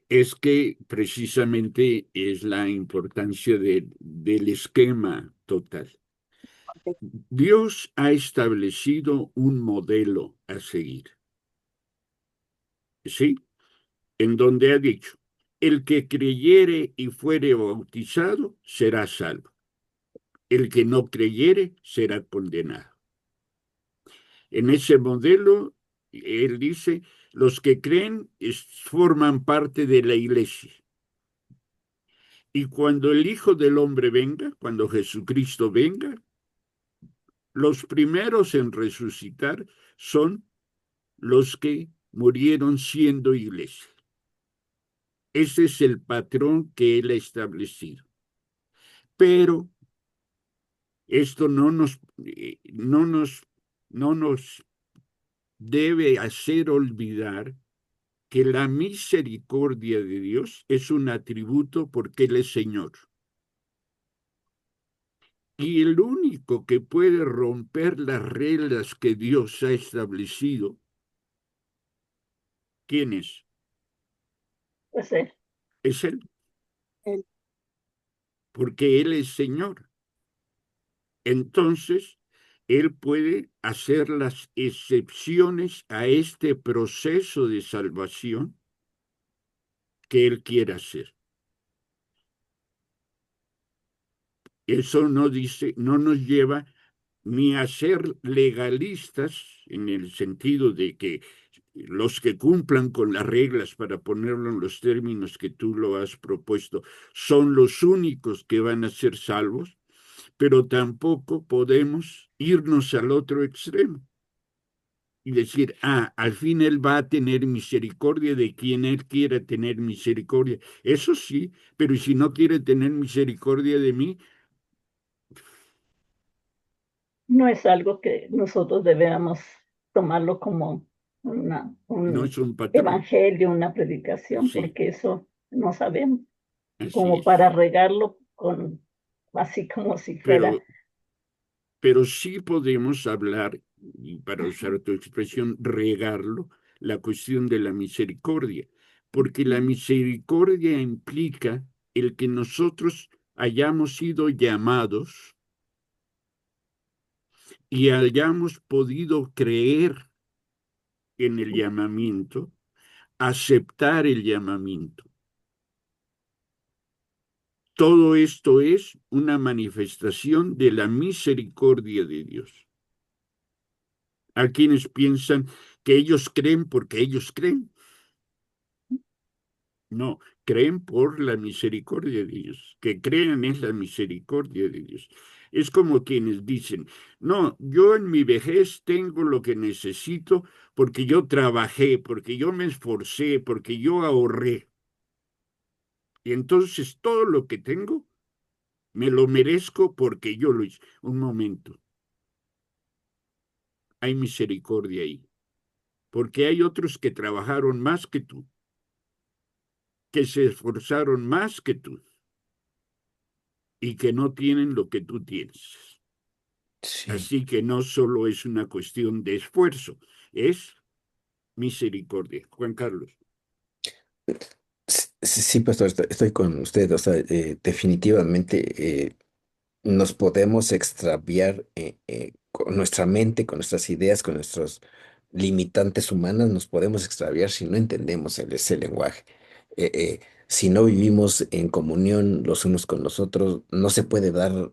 Es que precisamente es la importancia del esquema total. Dios ha establecido un modelo a seguir, ¿sí? En donde ha dicho: el que creyere y fuere bautizado será salvo. El que no creyere será condenado. En ese modelo, él dice: los que creen forman parte de la iglesia. Y cuando el Hijo del Hombre venga, cuando Jesucristo venga, los primeros en resucitar son los que murieron siendo iglesia. Ese es el patrón que Él ha establecido. Pero esto no nos debe hacer olvidar que la misericordia de Dios es un atributo porque Él es Señor. Y el único que puede romper las reglas que Dios ha establecido, ¿quién es? Pues Él. Es Él. Porque Él es Señor. Entonces, Él puede hacer las excepciones a este proceso de salvación que Él quiere hacer. Eso no dice, no nos lleva ni a ser legalistas en el sentido de que los que cumplan con las reglas, para ponerlo en los términos que tú lo has propuesto, son los únicos que van a ser salvos, pero tampoco podemos irnos al otro extremo y decir, al fin Él va a tener misericordia de quien Él quiera tener misericordia. Eso sí, pero si no quiere tener misericordia de mí, no es algo que nosotros debamos tomarlo como no un es un patrón. evangelio, una predicación, Sí. porque eso no sabemos, Así como es. para regarlo así como si fuera. Pero sí podemos hablar, y para usar tu expresión, regarlo, la cuestión de la misericordia, porque la misericordia implica el que nosotros hayamos sido llamados y hayamos podido creer en el llamamiento, aceptar el llamamiento. Todo esto es una manifestación de la misericordia de Dios. Hay quienes piensan que ellos creen porque ellos creen. No, creen por la misericordia de Dios. Que crean es la misericordia de Dios. Es como quienes dicen, no, yo en mi vejez tengo lo que necesito porque yo trabajé, porque yo me esforcé, porque yo ahorré. Y entonces todo lo que tengo me lo merezco porque yo lo hice. Un momento. Hay misericordia ahí. Porque hay otros que trabajaron más que tú, que se esforzaron más que tú y que no tienen lo que tú tienes. Sí. Así que no solo es una cuestión de esfuerzo, es misericordia. Juan Carlos. Sí, pastor, estoy con usted. O sea, definitivamente nos podemos extraviar con nuestra mente, con nuestras ideas, con nuestros limitantes humanas, nos podemos extraviar si no entendemos ese lenguaje. Si no vivimos en comunión los unos con los otros, no se puede dar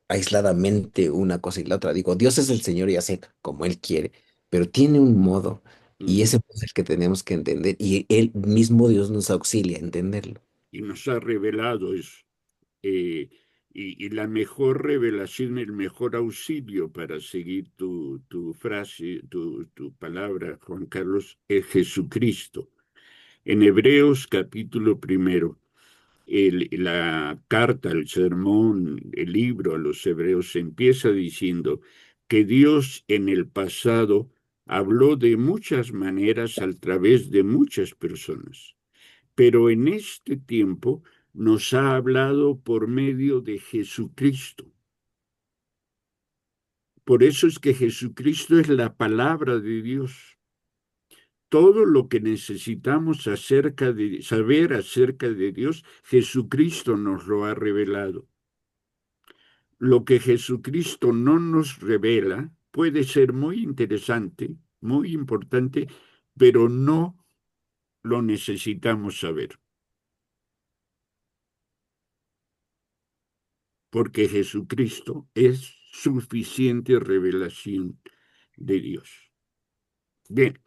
aisladamente una cosa y la otra. Digo, Dios es el Señor y hace como Él quiere, pero tiene un modo y ese es el que tenemos que entender y Él mismo Dios nos auxilia a entenderlo. Y nos ha revelado eso. Y la mejor revelación, el mejor auxilio para seguir tu frase, tu palabra, Juan Carlos, es Jesucristo. En Hebreos capítulo 1, la carta, el sermón, el libro a los hebreos empieza diciendo que Dios en el pasado habló de muchas maneras a través de muchas personas, pero en este tiempo nos ha hablado por medio de Jesucristo. Por eso es que Jesucristo es la palabra de Dios. Todo lo que necesitamos saber acerca de Dios, Jesucristo nos lo ha revelado. Lo que Jesucristo no nos revela puede ser muy interesante, muy importante, pero no lo necesitamos saber. Porque Jesucristo es suficiente revelación de Dios. Bien.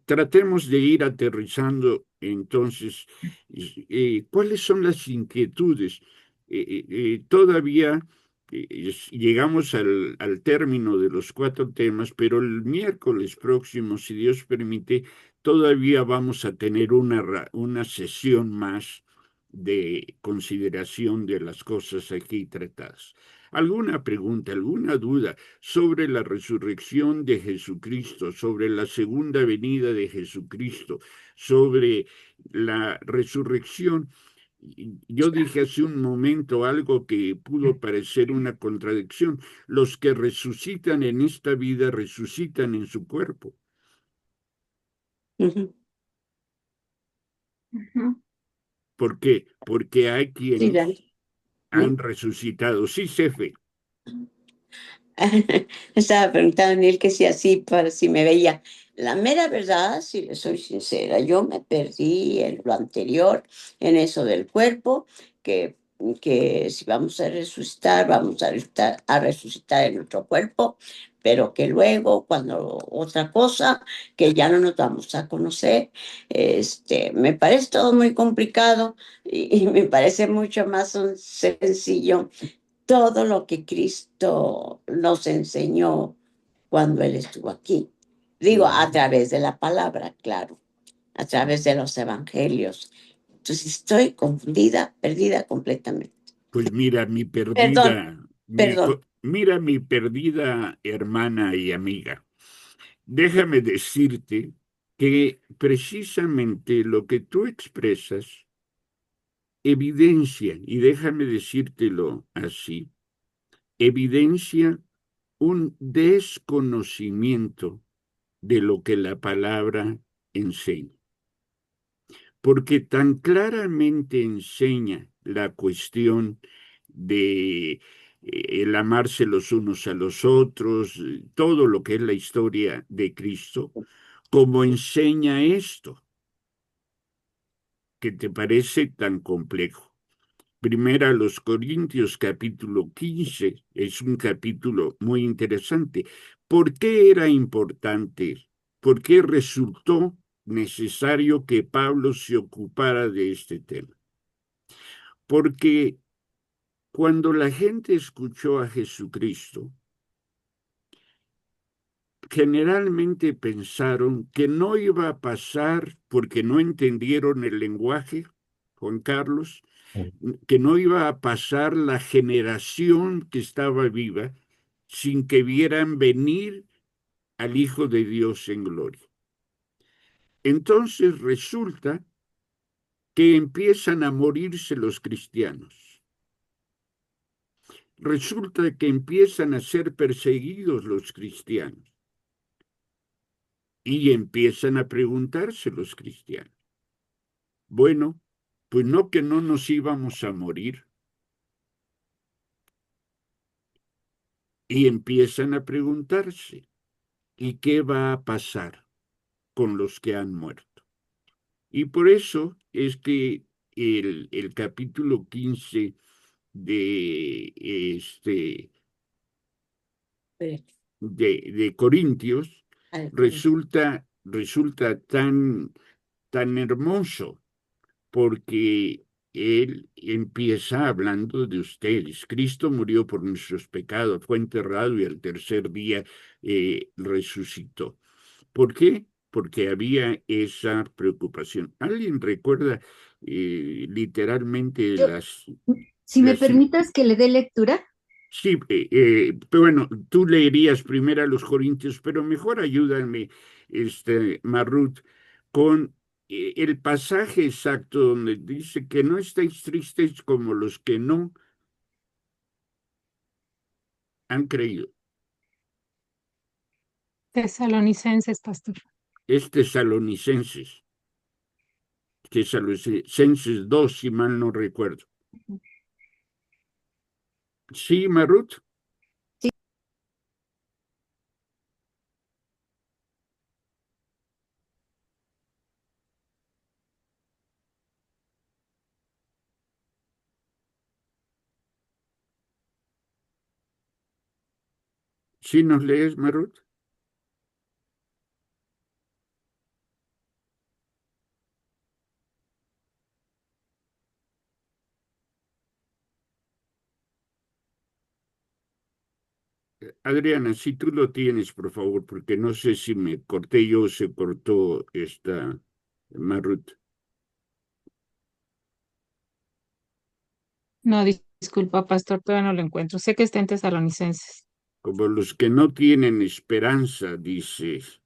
Tratemos de ir aterrizando entonces, ¿cuáles son las inquietudes? Todavía llegamos al término de los 4 temas, pero el miércoles próximo, si Dios permite, todavía vamos a tener una sesión más de consideración de las cosas aquí tratadas. ¿Alguna pregunta, alguna duda sobre la resurrección de Jesucristo, sobre la segunda venida de Jesucristo, sobre la resurrección? Yo dije hace un momento algo que pudo parecer una contradicción. Los que resucitan en esta vida resucitan en su cuerpo. ¿Por qué? Porque hay quienes han resucitado. Sí, Cefe. Estaba preguntando a Daniel que si así, para si me veía. La mera verdad, si le soy sincera, yo me perdí en lo anterior, en eso del cuerpo, que que si vamos a resucitar, a resucitar en nuestro cuerpo, pero que luego, cuando otra cosa, que ya no nos vamos a conocer, me parece todo muy complicado y me parece mucho más sencillo todo lo que Cristo nos enseñó cuando Él estuvo aquí. Digo, a través de la palabra, claro, a través de los evangelios. Entonces estoy confundida, perdida completamente. Pues mira, Perdón. mira mi perdida hermana y amiga. Déjame decirte que precisamente lo que tú expresas evidencia, y déjame decírtelo así, evidencia un desconocimiento de lo que la palabra enseña. Porque tan claramente enseña la cuestión de el amarse los unos a los otros, todo lo que es la historia de Cristo, como enseña esto, que te parece tan complejo. Primera a los Corintios, capítulo 15, es un capítulo muy interesante. ¿Por qué era importante? ¿Por qué resultó necesario que Pablo se ocupara de este tema? Porque cuando la gente escuchó a Jesucristo, generalmente pensaron que no iba a pasar porque no entendieron el lenguaje, Juan Carlos, que no iba a pasar la generación que estaba viva sin que vieran venir al Hijo de Dios en gloria. Entonces resulta que empiezan a morirse los cristianos. Resulta que empiezan a ser perseguidos los cristianos. Y empiezan a preguntarse los cristianos. Bueno, pues no que no nos íbamos a morir. Y empiezan a preguntarse, ¿y qué va a pasar con los que han muerto? Y por eso es que el capítulo 15 de Corintios resulta tan hermoso, porque él empieza hablando de ustedes. Cristo murió por nuestros pecados, fue enterrado y al tercer día resucitó. ¿Por qué? Porque había esa preocupación. ¿Alguien recuerda literalmente Si me permitas que le dé lectura. Sí, pero bueno, tú leerías primero a los Corintios, pero mejor ayúdame, Marut, con el pasaje exacto donde dice que no estáis tristes como los que no han creído. Tesalonicenses, pastor. Es Tesalonicenses 2, si mal no recuerdo. ¿Sí, Marut? ¿Sí nos lees, Marut? Adriana, si tú lo tienes, por favor, porque no sé si me corté yo o se cortó esta Marut. No, disculpa, pastor, todavía no lo encuentro. Sé que está en Tesalonicenses. Como los que no tienen esperanza, dices.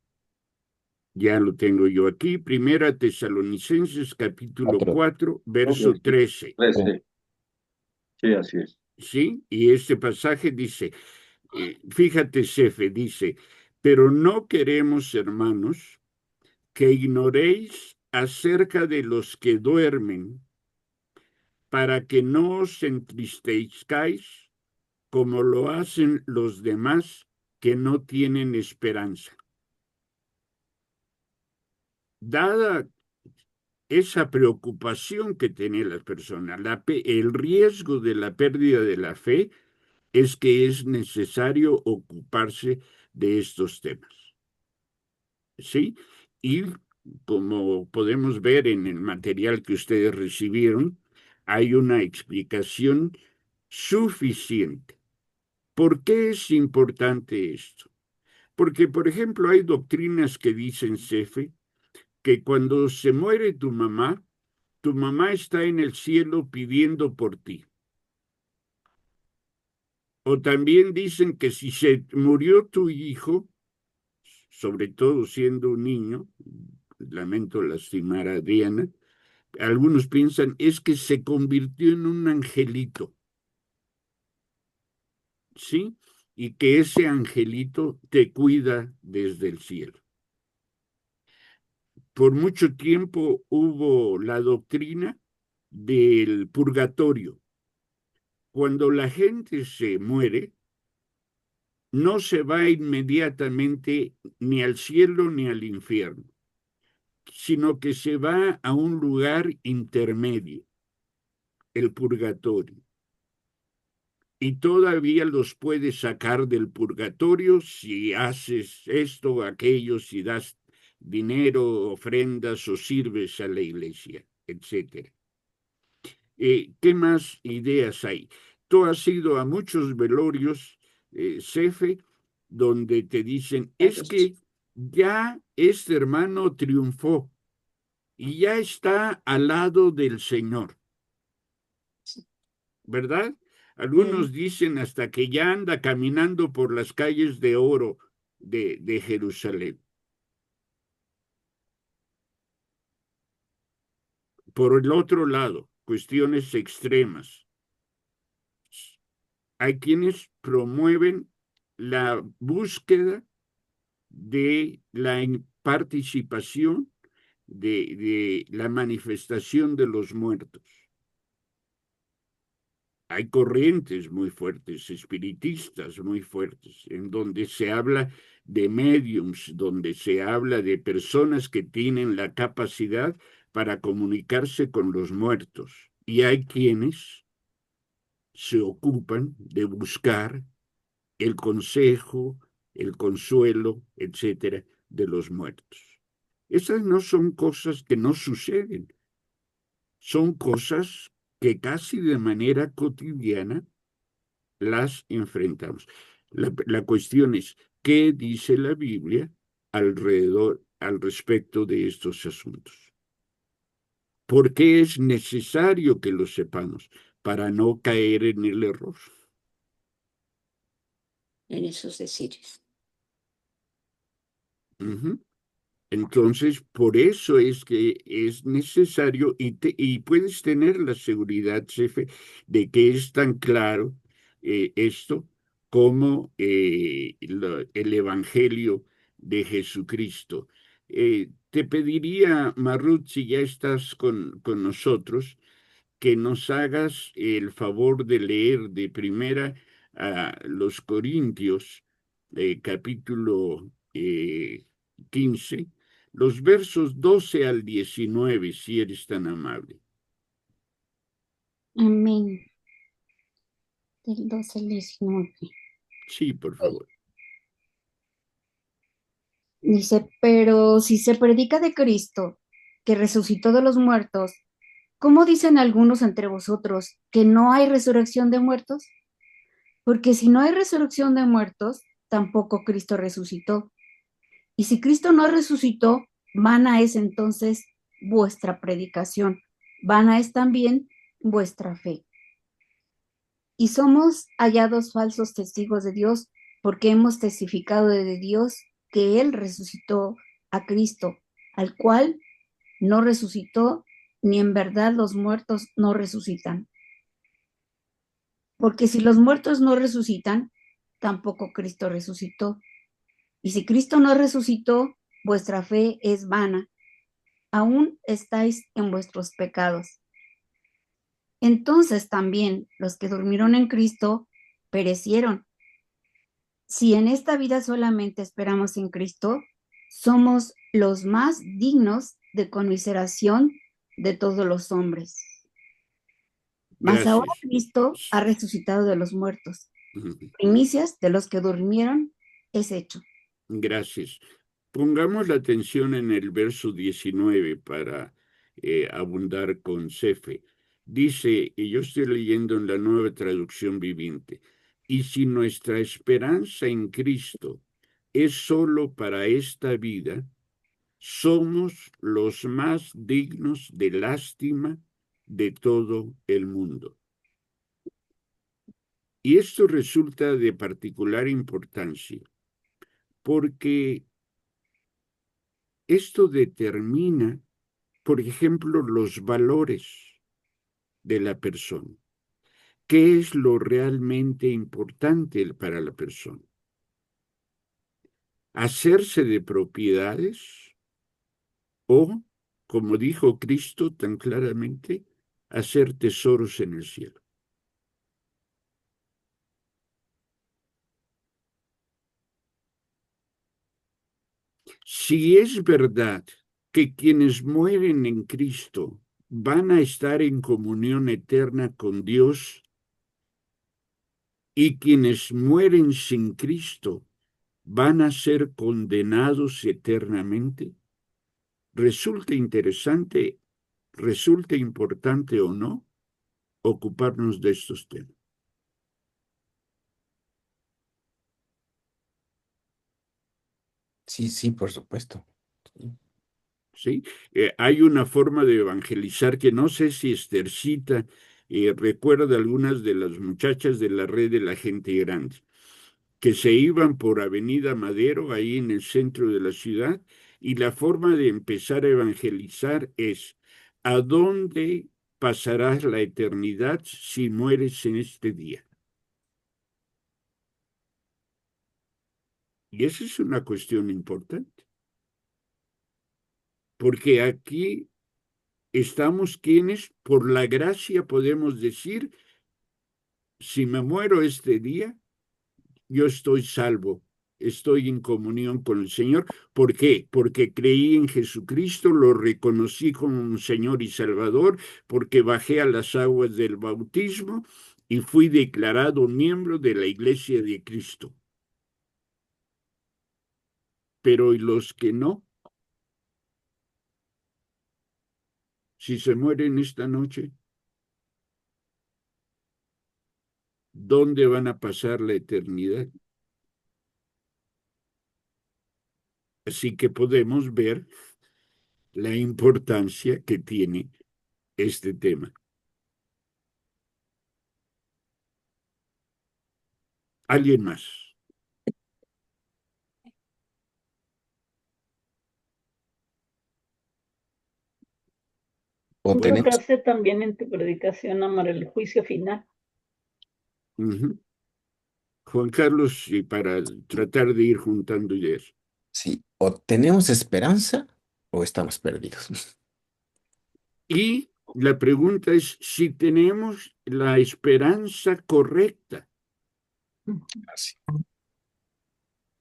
Ya lo tengo yo aquí. Primera Tesalonicenses, capítulo 4, verso 13. Sí, así es. ¿Sí? Y este pasaje dice, fíjate, Cefe, dice, pero no queremos, hermanos, que ignoréis acerca de los que duermen, para que no os entristezcáis como lo hacen los demás que no tienen esperanza. Dada esa preocupación que tiene la persona. El riesgo de la pérdida de la fe es que es necesario ocuparse de estos temas. ¿Sí? Y como podemos ver en el material que ustedes recibieron, hay una explicación suficiente. ¿Por qué es importante esto? Porque, por ejemplo, hay doctrinas que dicen, Cefe, que cuando se muere tu mamá está en el cielo pidiendo por ti. O también dicen que si se murió tu hijo, sobre todo siendo un niño, lamento lastimar a Diana, algunos piensan es que se convirtió en un angelito, ¿sí? Y que ese angelito te cuida desde el cielo. Por mucho tiempo hubo la doctrina del purgatorio. Cuando la gente se muere, no se va inmediatamente ni al cielo ni al infierno, sino que se va a un lugar intermedio, el purgatorio. Y todavía los puedes sacar del purgatorio si haces esto o aquello, si das dinero, ofrendas o sirves a la iglesia, etc. ¿Qué más ideas hay? Tú has ido a muchos velorios, Cefe, donde te dicen, es que ya este hermano triunfó y ya está al lado del Señor, ¿verdad? Algunos dicen hasta que ya anda caminando por las calles de oro de Jerusalén. Por el otro lado, cuestiones extremas. Hay quienes promueven la búsqueda de la participación de la manifestación de los muertos. Hay corrientes muy fuertes, espiritistas muy fuertes, en donde se habla de médiums, donde se habla de personas que tienen la capacidad para comunicarse con los muertos. Y hay quienes se ocupan de buscar el consejo, el consuelo, etcétera, de los muertos. Esas no son cosas que no suceden, son cosas que casi de manera cotidiana las enfrentamos. La cuestión es, ¿qué dice la Biblia al respecto de estos asuntos? ¿Por qué es necesario que lo sepamos? Para no caer en el error. En esos decires. Entonces, por eso es que es necesario y puedes tener la seguridad, Cefe, de que es tan claro esto como el Evangelio de Jesucristo. Te pediría, Marut, si ya estás con nosotros, que nos hagas el favor de leer de primera a los Corintios, capítulo 15, los versos 12 al 19, si eres tan amable. Amén. Del 12 al 19. Sí, por favor. Dice, pero si se predica de Cristo, que resucitó de los muertos, ¿cómo dicen algunos entre vosotros que no hay resurrección de muertos? Porque si no hay resurrección de muertos, tampoco Cristo resucitó. Y si Cristo no resucitó, vana es entonces vuestra predicación, vana es también vuestra fe. Y somos hallados falsos testigos de Dios, porque hemos testificado de Dios que Él resucitó a Cristo, al cual no resucitó, ni en verdad los muertos no resucitan. Porque si los muertos no resucitan, tampoco Cristo resucitó. Y si Cristo no resucitó, vuestra fe es vana. Aún estáis en vuestros pecados. Entonces también los que durmieron en Cristo perecieron. Si en esta vida solamente esperamos en Cristo, somos los más dignos de conmiseración de todos los hombres. Mas ahora Gracias. Cristo ha resucitado de los muertos. Ujú. Primicias de los que durmieron es hecho. Gracias. Pongamos la atención en el verso 19 para abundar con Cefe. Dice, y yo estoy leyendo en la Nueva Traducción Viviente, y si nuestra esperanza en Cristo es solo para esta vida, somos los más dignos de lástima de todo el mundo. Y esto resulta de particular importancia, porque esto determina, por ejemplo, los valores de la persona. ¿Qué es lo realmente importante para la persona? ¿Hacerse de propiedades o, como dijo Cristo tan claramente, hacer tesoros en el cielo? Si es verdad que quienes mueren en Cristo van a estar en comunión eterna con Dios y quienes mueren sin Cristo van a ser condenados eternamente, resulta interesante, resulta importante o no, ocuparnos de estos temas. Sí, sí, por supuesto. ¿Sí? Hay una forma de evangelizar que no sé si Estercita recuerda algunas de las muchachas de la red de la gente grande, que se iban por Avenida Madero, ahí en el centro de la ciudad, y la forma de empezar a evangelizar es, ¿a dónde pasarás la eternidad si mueres en este día? Y esa es una cuestión importante, porque aquí estamos quienes, por la gracia, podemos decir, si me muero este día, yo estoy salvo, estoy en comunión con el Señor. ¿Por qué? Porque creí en Jesucristo, lo reconocí como un Señor y Salvador, porque bajé a las aguas del bautismo y fui declarado miembro de la Iglesia de Cristo. Pero ¿y los que no? Si se mueren esta noche, ¿dónde van a pasar la eternidad? Así que podemos ver la importancia que tiene este tema. ¿Alguien más? Tú trataste también en tu predicación, Amar, el juicio final. Juan Carlos, y para tratar de ir juntando ideas. Sí, o tenemos esperanza o estamos perdidos. Y la pregunta es si tenemos la esperanza correcta. Así.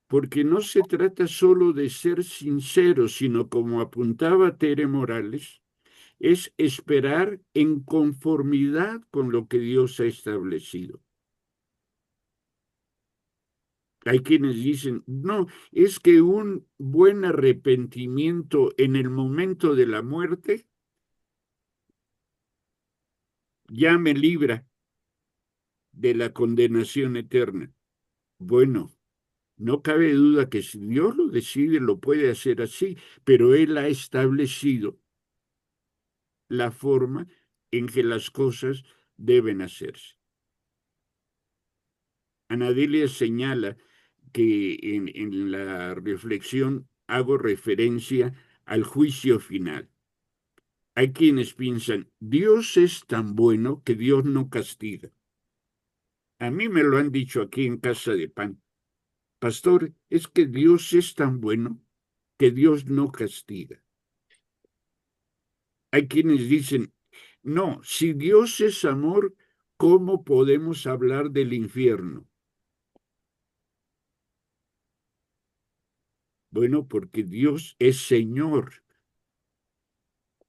Porque no se trata solo de ser sincero, sino como apuntaba Tere Morales, es esperar en conformidad con lo que Dios ha establecido. Hay quienes dicen, no, es que un buen arrepentimiento en el momento de la muerte ya me libra de la condenación eterna. Bueno, no cabe duda que si Dios lo decide, lo puede hacer así, pero Él ha establecido la forma en que las cosas deben hacerse. Anadelia señala que en la reflexión hago referencia al juicio final. Hay quienes piensan, Dios es tan bueno que Dios no castiga. A mí me lo han dicho aquí en Casa de Pan. Pastor, es que Dios es tan bueno que Dios no castiga. Hay quienes dicen, no, si Dios es amor, ¿cómo podemos hablar del infierno? Bueno, porque Dios es Señor.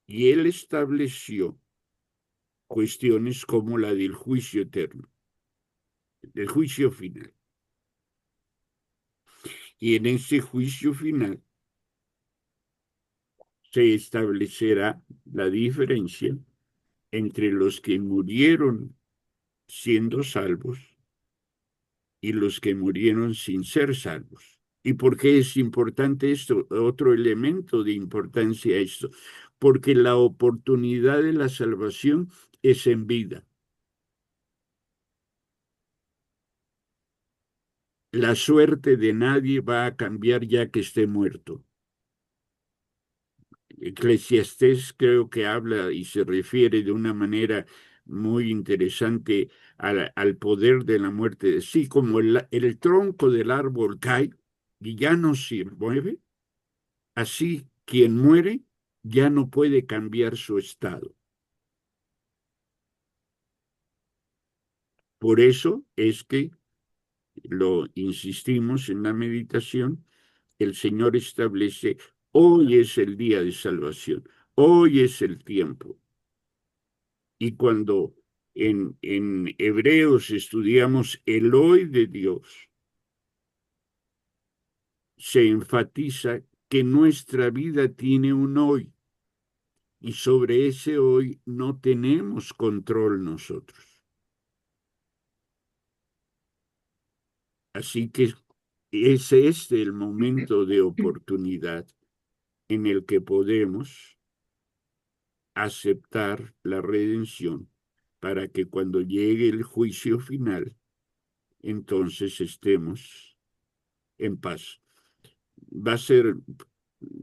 Y él estableció cuestiones como la del juicio eterno, del juicio final. Y en ese juicio final se establecerá la diferencia entre los que murieron siendo salvos y los que murieron sin ser salvos. ¿Y por qué es importante esto? Otro elemento de importancia esto, porque la oportunidad de la salvación es en vida. La suerte de nadie va a cambiar ya que esté muerto. Eclesiastés creo que habla y se refiere de una manera muy interesante al poder de la muerte. Sí, como el tronco del árbol cae y ya no se mueve, así quien muere ya no puede cambiar su estado. Por eso es que lo insistimos en la meditación, el Señor establece, hoy es el día de salvación, hoy es el tiempo. Y cuando en Hebreos estudiamos el hoy de Dios, se enfatiza que nuestra vida tiene un hoy y sobre ese hoy no tenemos control nosotros. Así que ese es el momento de oportunidad en el que podemos aceptar la redención para que cuando llegue el juicio final, entonces estemos en paz. Va a ser,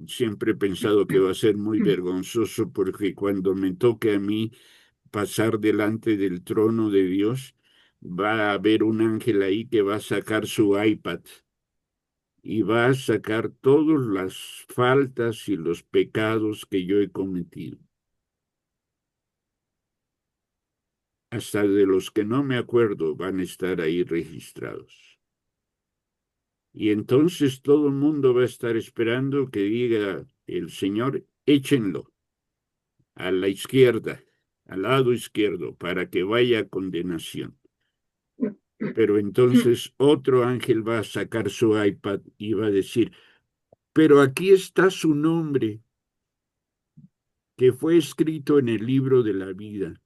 siempre he pensado que va a ser muy vergonzoso porque cuando me toque a mí pasar delante del trono de Dios, va a haber un ángel ahí que va a sacar su iPad y va a sacar todas las faltas y los pecados que yo he cometido. Hasta de los que no me acuerdo van a estar ahí registrados. Y entonces todo el mundo va a estar esperando que diga el Señor, échenlo a la izquierda, al lado izquierdo, para que vaya a condenación. Pero entonces otro ángel va a sacar su iPad y va a decir, pero aquí está su nombre, que fue escrito en el libro de la vida,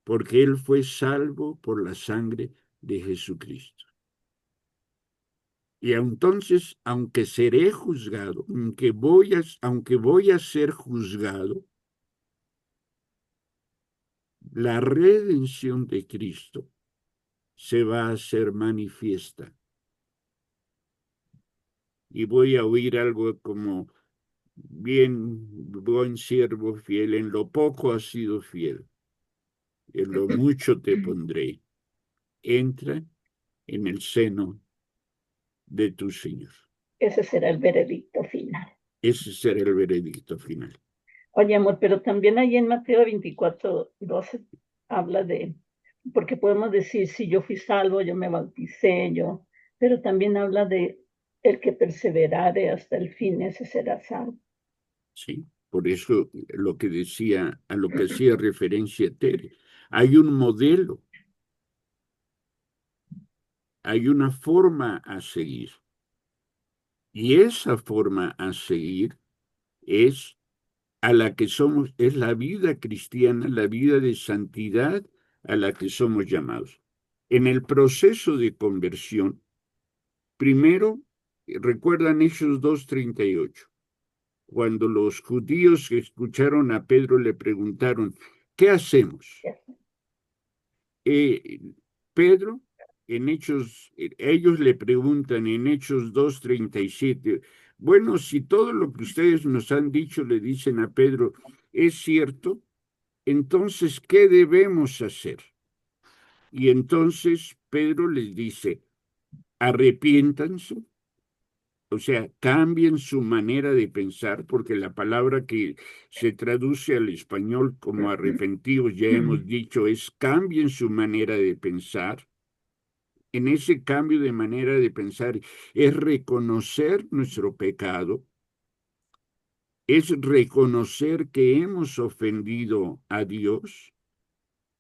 porque él fue salvo por la sangre de Jesucristo. Y entonces, aunque seré juzgado, aunque voy a ser juzgado, la redención de Cristo se va a hacer manifiesta. Y voy a oír algo como, bien, buen siervo fiel, en lo poco has sido fiel, en lo mucho te pondré. Entra en el seno de tu Señor. Ese será el veredicto final. Ese será el veredicto final. Oye, amor, pero también ahí en Mateo 24:12 habla de, porque podemos decir, si yo fui salvo, yo me bauticé, pero también habla de el que perseverare hasta el fin, ese será salvo. Sí, por eso lo que decía, a lo que hacía referencia Tere, hay un modelo, hay una forma a seguir. Y esa forma a seguir es a la que somos, es la vida cristiana, la vida de santidad a la que somos llamados. En el proceso de conversión, primero, recuerdan Hechos 2:38, cuando los judíos que escucharon a Pedro le preguntaron, ¿qué hacemos? Pedro, en Hechos, ellos le preguntan en Hechos 2:37, bueno, si todo lo que ustedes nos han dicho le dicen a Pedro es cierto, entonces, ¿qué debemos hacer? Y entonces Pedro les dice, arrepiéntanse, o sea, cambien su manera de pensar, porque la palabra que se traduce al español como arrepentidos, ya hemos dicho, es cambien su manera de pensar. En ese cambio de manera de pensar es reconocer nuestro pecado, es reconocer que hemos ofendido a Dios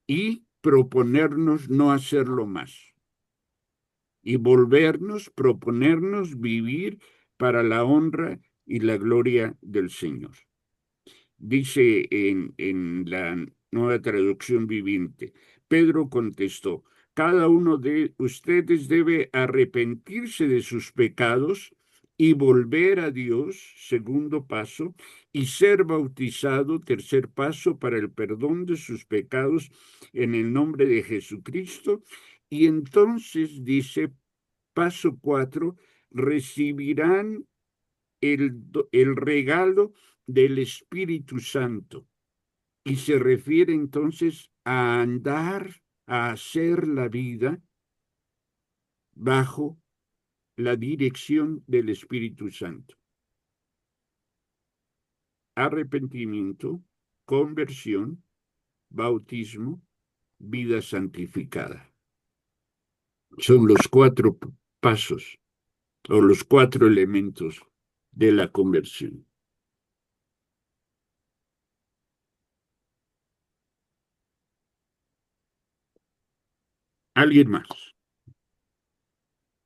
y proponernos no hacerlo más. Y proponernos vivir para la honra y la gloria del Señor. Dice en la Nueva Traducción Viviente, Pedro contestó, cada uno de ustedes debe arrepentirse de sus pecados y volver a Dios, segundo paso, y ser bautizado, tercer paso, para el perdón de sus pecados en el nombre de Jesucristo. Y entonces dice, paso 4, recibirán el regalo del Espíritu Santo. Y se refiere entonces a andar, a hacer la vida bajo la dirección del Espíritu Santo. Arrepentimiento, conversión, bautismo, vida santificada. Son los 4 pasos o los 4 elementos de la conversión. ¿Alguien más?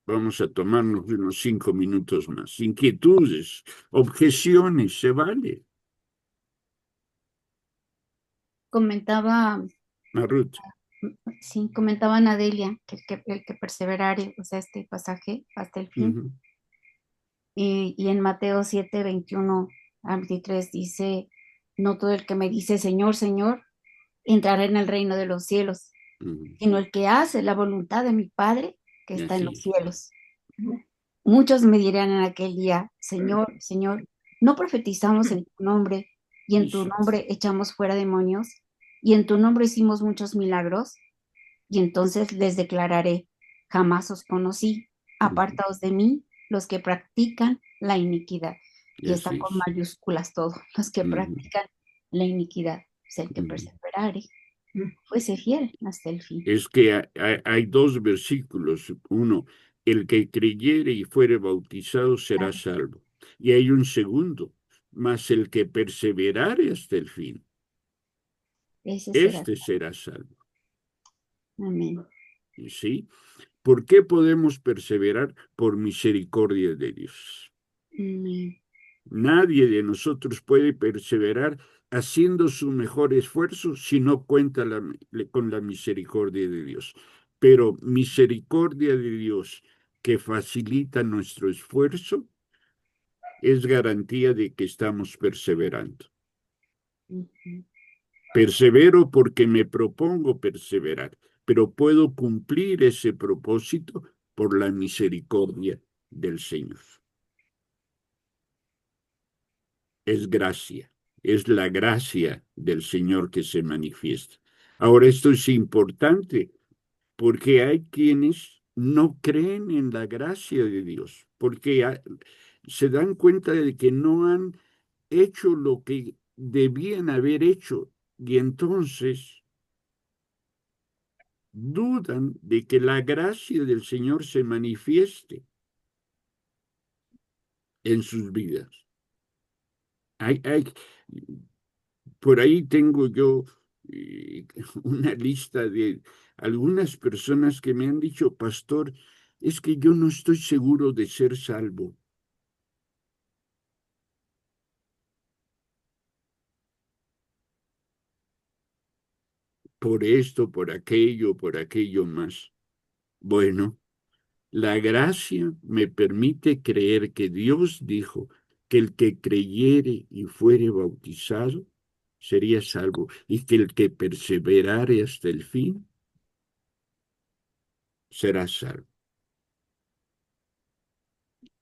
Vamos a tomarnos unos 5 minutos más. Inquietudes, objeciones, se vale. Comentaba, Ruth. sí, comentaba Nadelia que el que perseverare, o sea, este pasaje hasta el fin. Y en Mateo 7, 21 a 23 dice, no todo el que me dice Señor, Señor, entrará en el reino de los cielos, sino el que hace la voluntad de mi Padre que está en los cielos. Muchos me dirán en aquel día, Señor, Señor, ¿no profetizamos en tu nombre y en tu nombre echamos fuera demonios y en tu nombre hicimos muchos milagros? Y entonces les declararé, jamás os conocí, apartaos de mí los que practican la iniquidad. Y está con mayúsculas todo, los que practican la iniquidad. O sea, el que perseverare, fuese fiel hasta el fin. Es que hay 2 versículos. Uno, el que creyere y fuere bautizado será salvo. Y hay un segundo, mas el que perseverare hasta el fin, este será salvo. Amén. ¿Sí? ¿Por qué podemos perseverar? Por misericordia de Dios. Amén. Nadie de nosotros puede perseverar haciendo su mejor esfuerzo si no cuenta con la misericordia de Dios. Pero misericordia de Dios que facilita nuestro esfuerzo es garantía de que estamos perseverando. Persevero porque me propongo perseverar, pero puedo cumplir ese propósito por la misericordia del Señor. Es gracia, es la gracia del Señor que se manifiesta. Ahora, esto es importante porque hay quienes no creen en la gracia de Dios, porque se dan cuenta de que no han hecho lo que debían haber hecho y entonces dudan de que la gracia del Señor se manifieste en sus vidas. Por ahí tengo yo una lista de algunas personas que me han dicho, pastor, es que yo no estoy seguro de ser salvo. Por esto, por aquello más. Bueno, la gracia me permite creer que Dios dijo que el que creyere y fuere bautizado sería salvo, y que el que perseverare hasta el fin será salvo.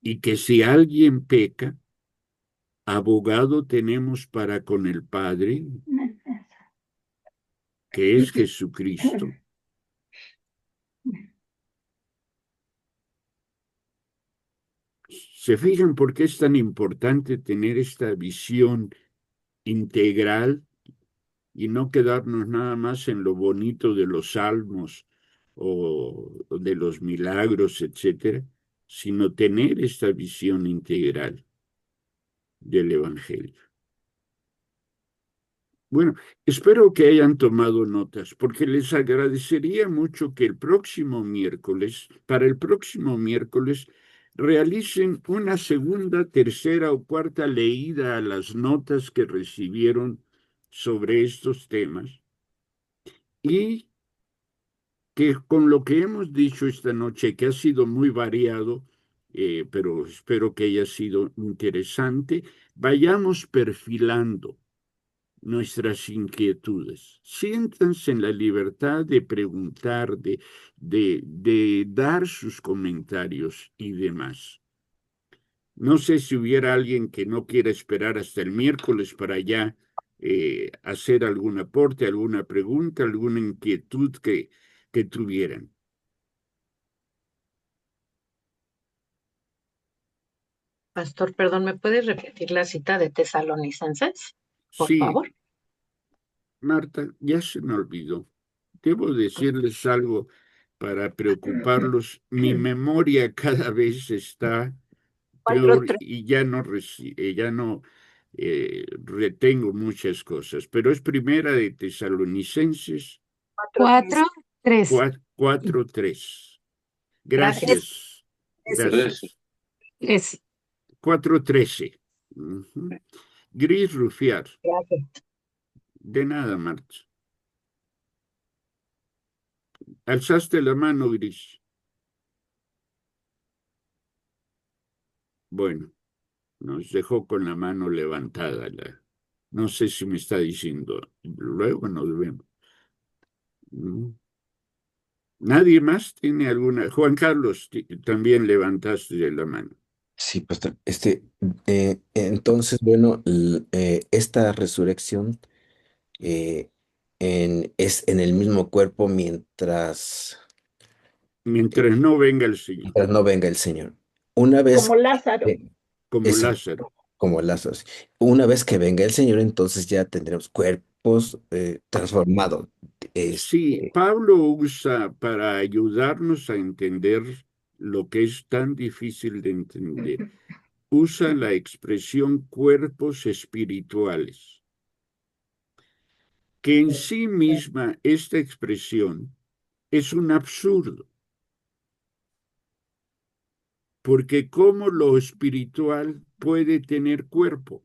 Y que si alguien peca, abogado tenemos para con el Padre, que es Jesucristo. ¿Se fijan por qué es tan importante tener esta visión integral y no quedarnos nada más en lo bonito de los salmos o de los milagros, etcétera, sino tener esta visión integral? del Evangelio. Bueno, espero que hayan tomado notas, porque les agradecería mucho que para el próximo miércoles, realicen una segunda, tercera o cuarta leída a las notas que recibieron sobre estos temas y que con lo que hemos dicho esta noche, que ha sido muy variado, pero espero que haya sido interesante, vayamos perfilando nuestras inquietudes. Siéntanse en la libertad de preguntar, de dar sus comentarios y demás. No sé si hubiera alguien que no quiera esperar hasta el miércoles para ya hacer algún aporte, alguna pregunta, alguna inquietud que tuvieran. Pastor, perdón, ¿me puedes repetir la cita de Tesalonicenses, por Sí, favor? Marta, ya se me olvidó. Debo decirles algo para preocuparlos. Mi memoria cada vez está peor y ya no retengo muchas cosas, pero es primera de Tesalonicenses 4:3. 4:3. Gracias. Gracias. Es 4:13. Gris Rufiar. Gracias. De nada, Marta. Alzaste la mano, Gris. Bueno, nos dejó con la mano levantada. No sé si me está diciendo, luego nos vemos. ¿Nadie más tiene alguna? Juan Carlos, también levantaste la mano. Sí, pastor. Entonces, bueno, esta resurrección es en el mismo cuerpo Mientras no venga el Señor, mientras no venga el Señor. Una vez Como Lázaro. como Exacto, Lázaro. como Lázaro. Una vez que venga el Señor, entonces ya tendremos cuerpos transformados. Sí, Este, Pablo usa para ayudarnos a entender lo que es tan difícil de entender. Usa la expresión cuerpos espirituales, que en sí misma esta expresión es un absurdo, porque ¿cómo lo espiritual puede tener cuerpo?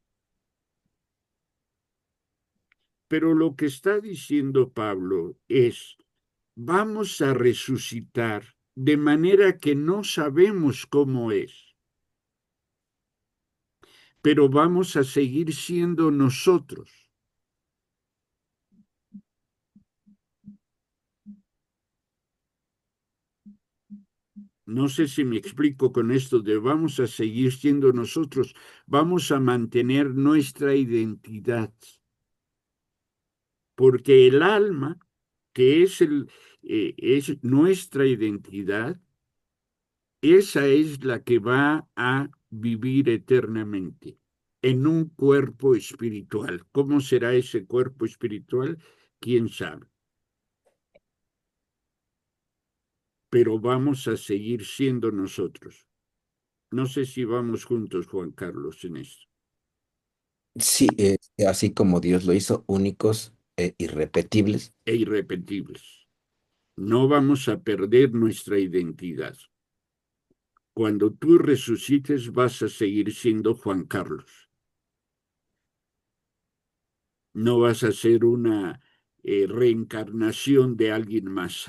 Pero lo que está diciendo Pablo es, vamos a resucitar de manera que no sabemos cómo es, pero vamos a seguir siendo nosotros. No sé si me explico con esto de vamos a seguir siendo nosotros, vamos a mantener nuestra identidad, porque el alma, que es nuestra identidad, esa es la que va a vivir eternamente en un cuerpo espiritual. ¿Cómo será ese cuerpo espiritual? ¿Quién sabe? Pero vamos a seguir siendo nosotros. No sé si vamos juntos, Juan Carlos, en esto. sí, así como Dios lo hizo, únicos e irrepetibles. E irrepetibles. No vamos a perder nuestra identidad. Cuando tú resucites vas a seguir siendo Juan Carlos. No vas a ser una reencarnación de alguien más,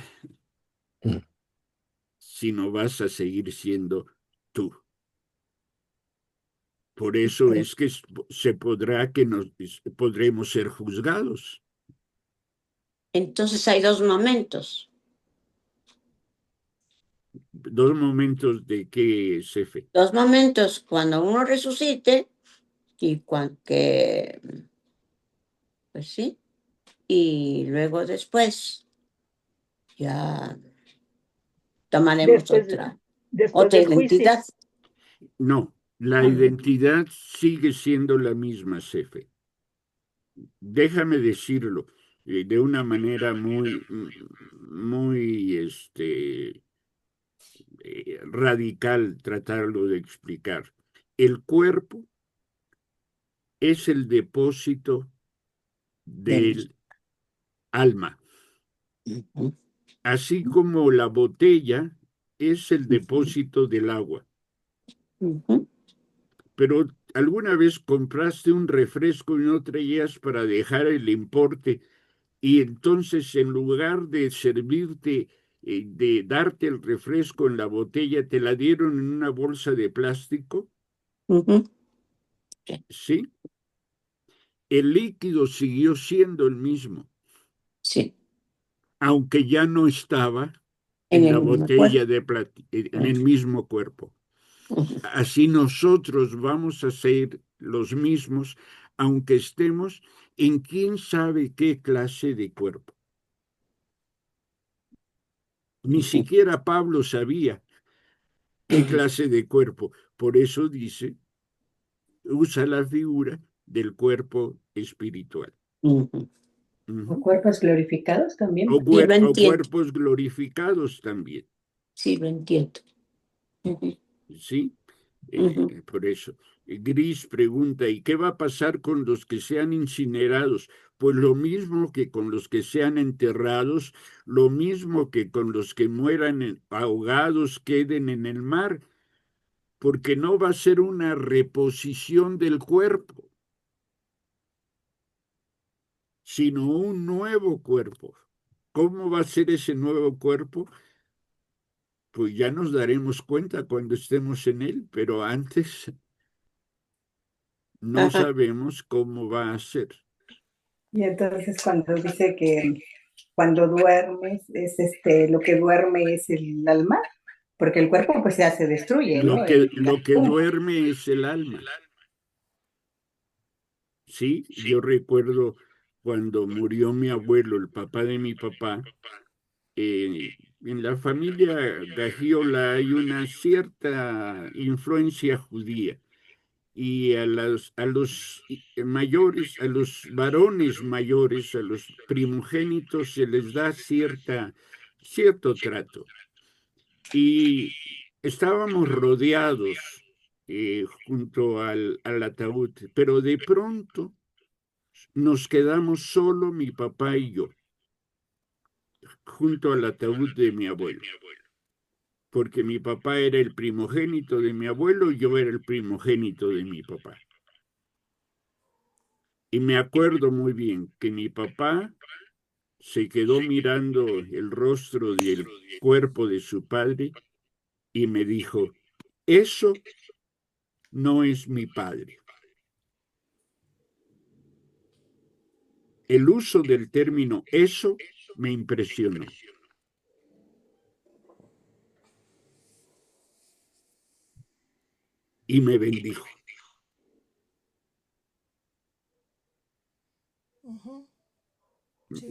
sino vas a seguir siendo tú. Por eso es que podremos ser juzgados. Entonces hay dos momentos. Dos momentos de qué, Cefe. Dos momentos, cuando uno resucite y pues sí, y luego después ya tomaremos Después otra del juicio. identidad. No, la identidad sigue siendo la misma, Cefe. Déjame decirlo de una manera muy radical, tratarlo de explicar. El cuerpo es el depósito del alma, así como la botella es el depósito del agua. Pero alguna vez compraste un refresco y no traías para dejar el importe, y entonces en lugar de servirte, de darte el refresco en la botella, te la dieron en una bolsa de plástico. ¿Sí? El líquido siguió siendo el mismo. Sí. Aunque ya no estaba en la botella de en el mismo cuerpo. Así nosotros vamos a ser los mismos, aunque estemos en quién sabe qué clase de cuerpo. Ni siquiera Pablo sabía qué clase de cuerpo. Por eso dice, usa la figura del cuerpo espiritual. ¿O cuerpos glorificados también? O cuerpos glorificados también. Sí, lo entiendo. ¿Sí? Por eso. Gris pregunta, ¿y qué va a pasar con los que sean incinerados? Pues lo mismo que con los que sean enterrados, lo mismo que con los que mueran ahogados, queden en el mar, porque no va a ser una reposición del cuerpo, sino un nuevo cuerpo. ¿Cómo va a ser ese nuevo cuerpo? Pues ya nos daremos cuenta cuando estemos en él, pero antes no sabemos cómo va a ser. Y entonces cuando dice que cuando duermes, es lo que duerme es el alma, porque el cuerpo pues ya se destruye, ¿no? Lo que duerme es el alma. Sí, yo recuerdo cuando murió mi abuelo, el papá de mi papá, en la familia Gagiola hay una cierta influencia judía, y a los mayores, a los varones mayores, a los primogénitos se les da cierto trato. Y estábamos rodeados junto al ataúd, pero de pronto nos quedamos solo mi papá y yo, junto al ataúd de mi abuelo, porque mi papá era el primogénito de mi abuelo y yo era el primogénito de mi papá. Y me acuerdo muy bien que mi papá se quedó mirando el rostro del cuerpo de su padre y me dijo, eso no es mi padre. El uso del término eso me impresionó. Y me bendijo. Sí.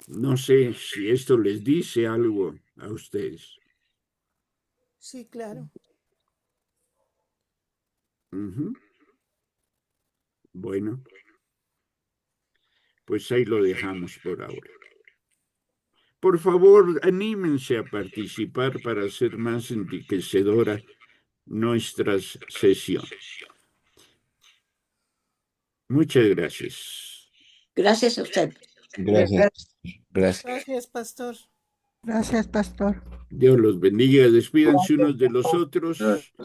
No sé si esto les dice algo a ustedes. Sí, claro. Bueno, pues ahí lo dejamos por ahora. Por favor, anímense a participar para hacer más enriquecedora nuestra sesión. Muchas gracias. Gracias a usted. Gracias. Gracias. Gracias, pastor. Gracias, pastor. Dios los bendiga. Despídanse unos de los otros.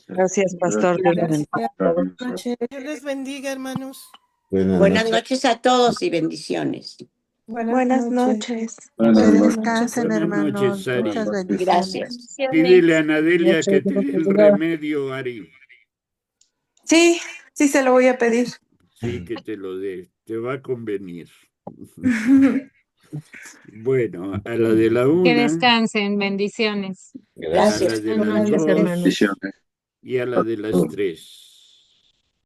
Gracias, pastor. Dios Gracias. bendiga. Dios les bendiga, hermanos. Buenas noches a todos y bendiciones. Buenas noches. Que descansen, hermanos. Noches, Ari. Muchas bendiciones. Gracias. Pídele a Nadelia que te dé el remedio, Ari. Sí, sí se lo voy a pedir. Sí, que te lo dé. Te va a convenir. Bueno, a la de la Que una, descansen, bendiciones. a la de las dos Bendiciones. y a la de las tres.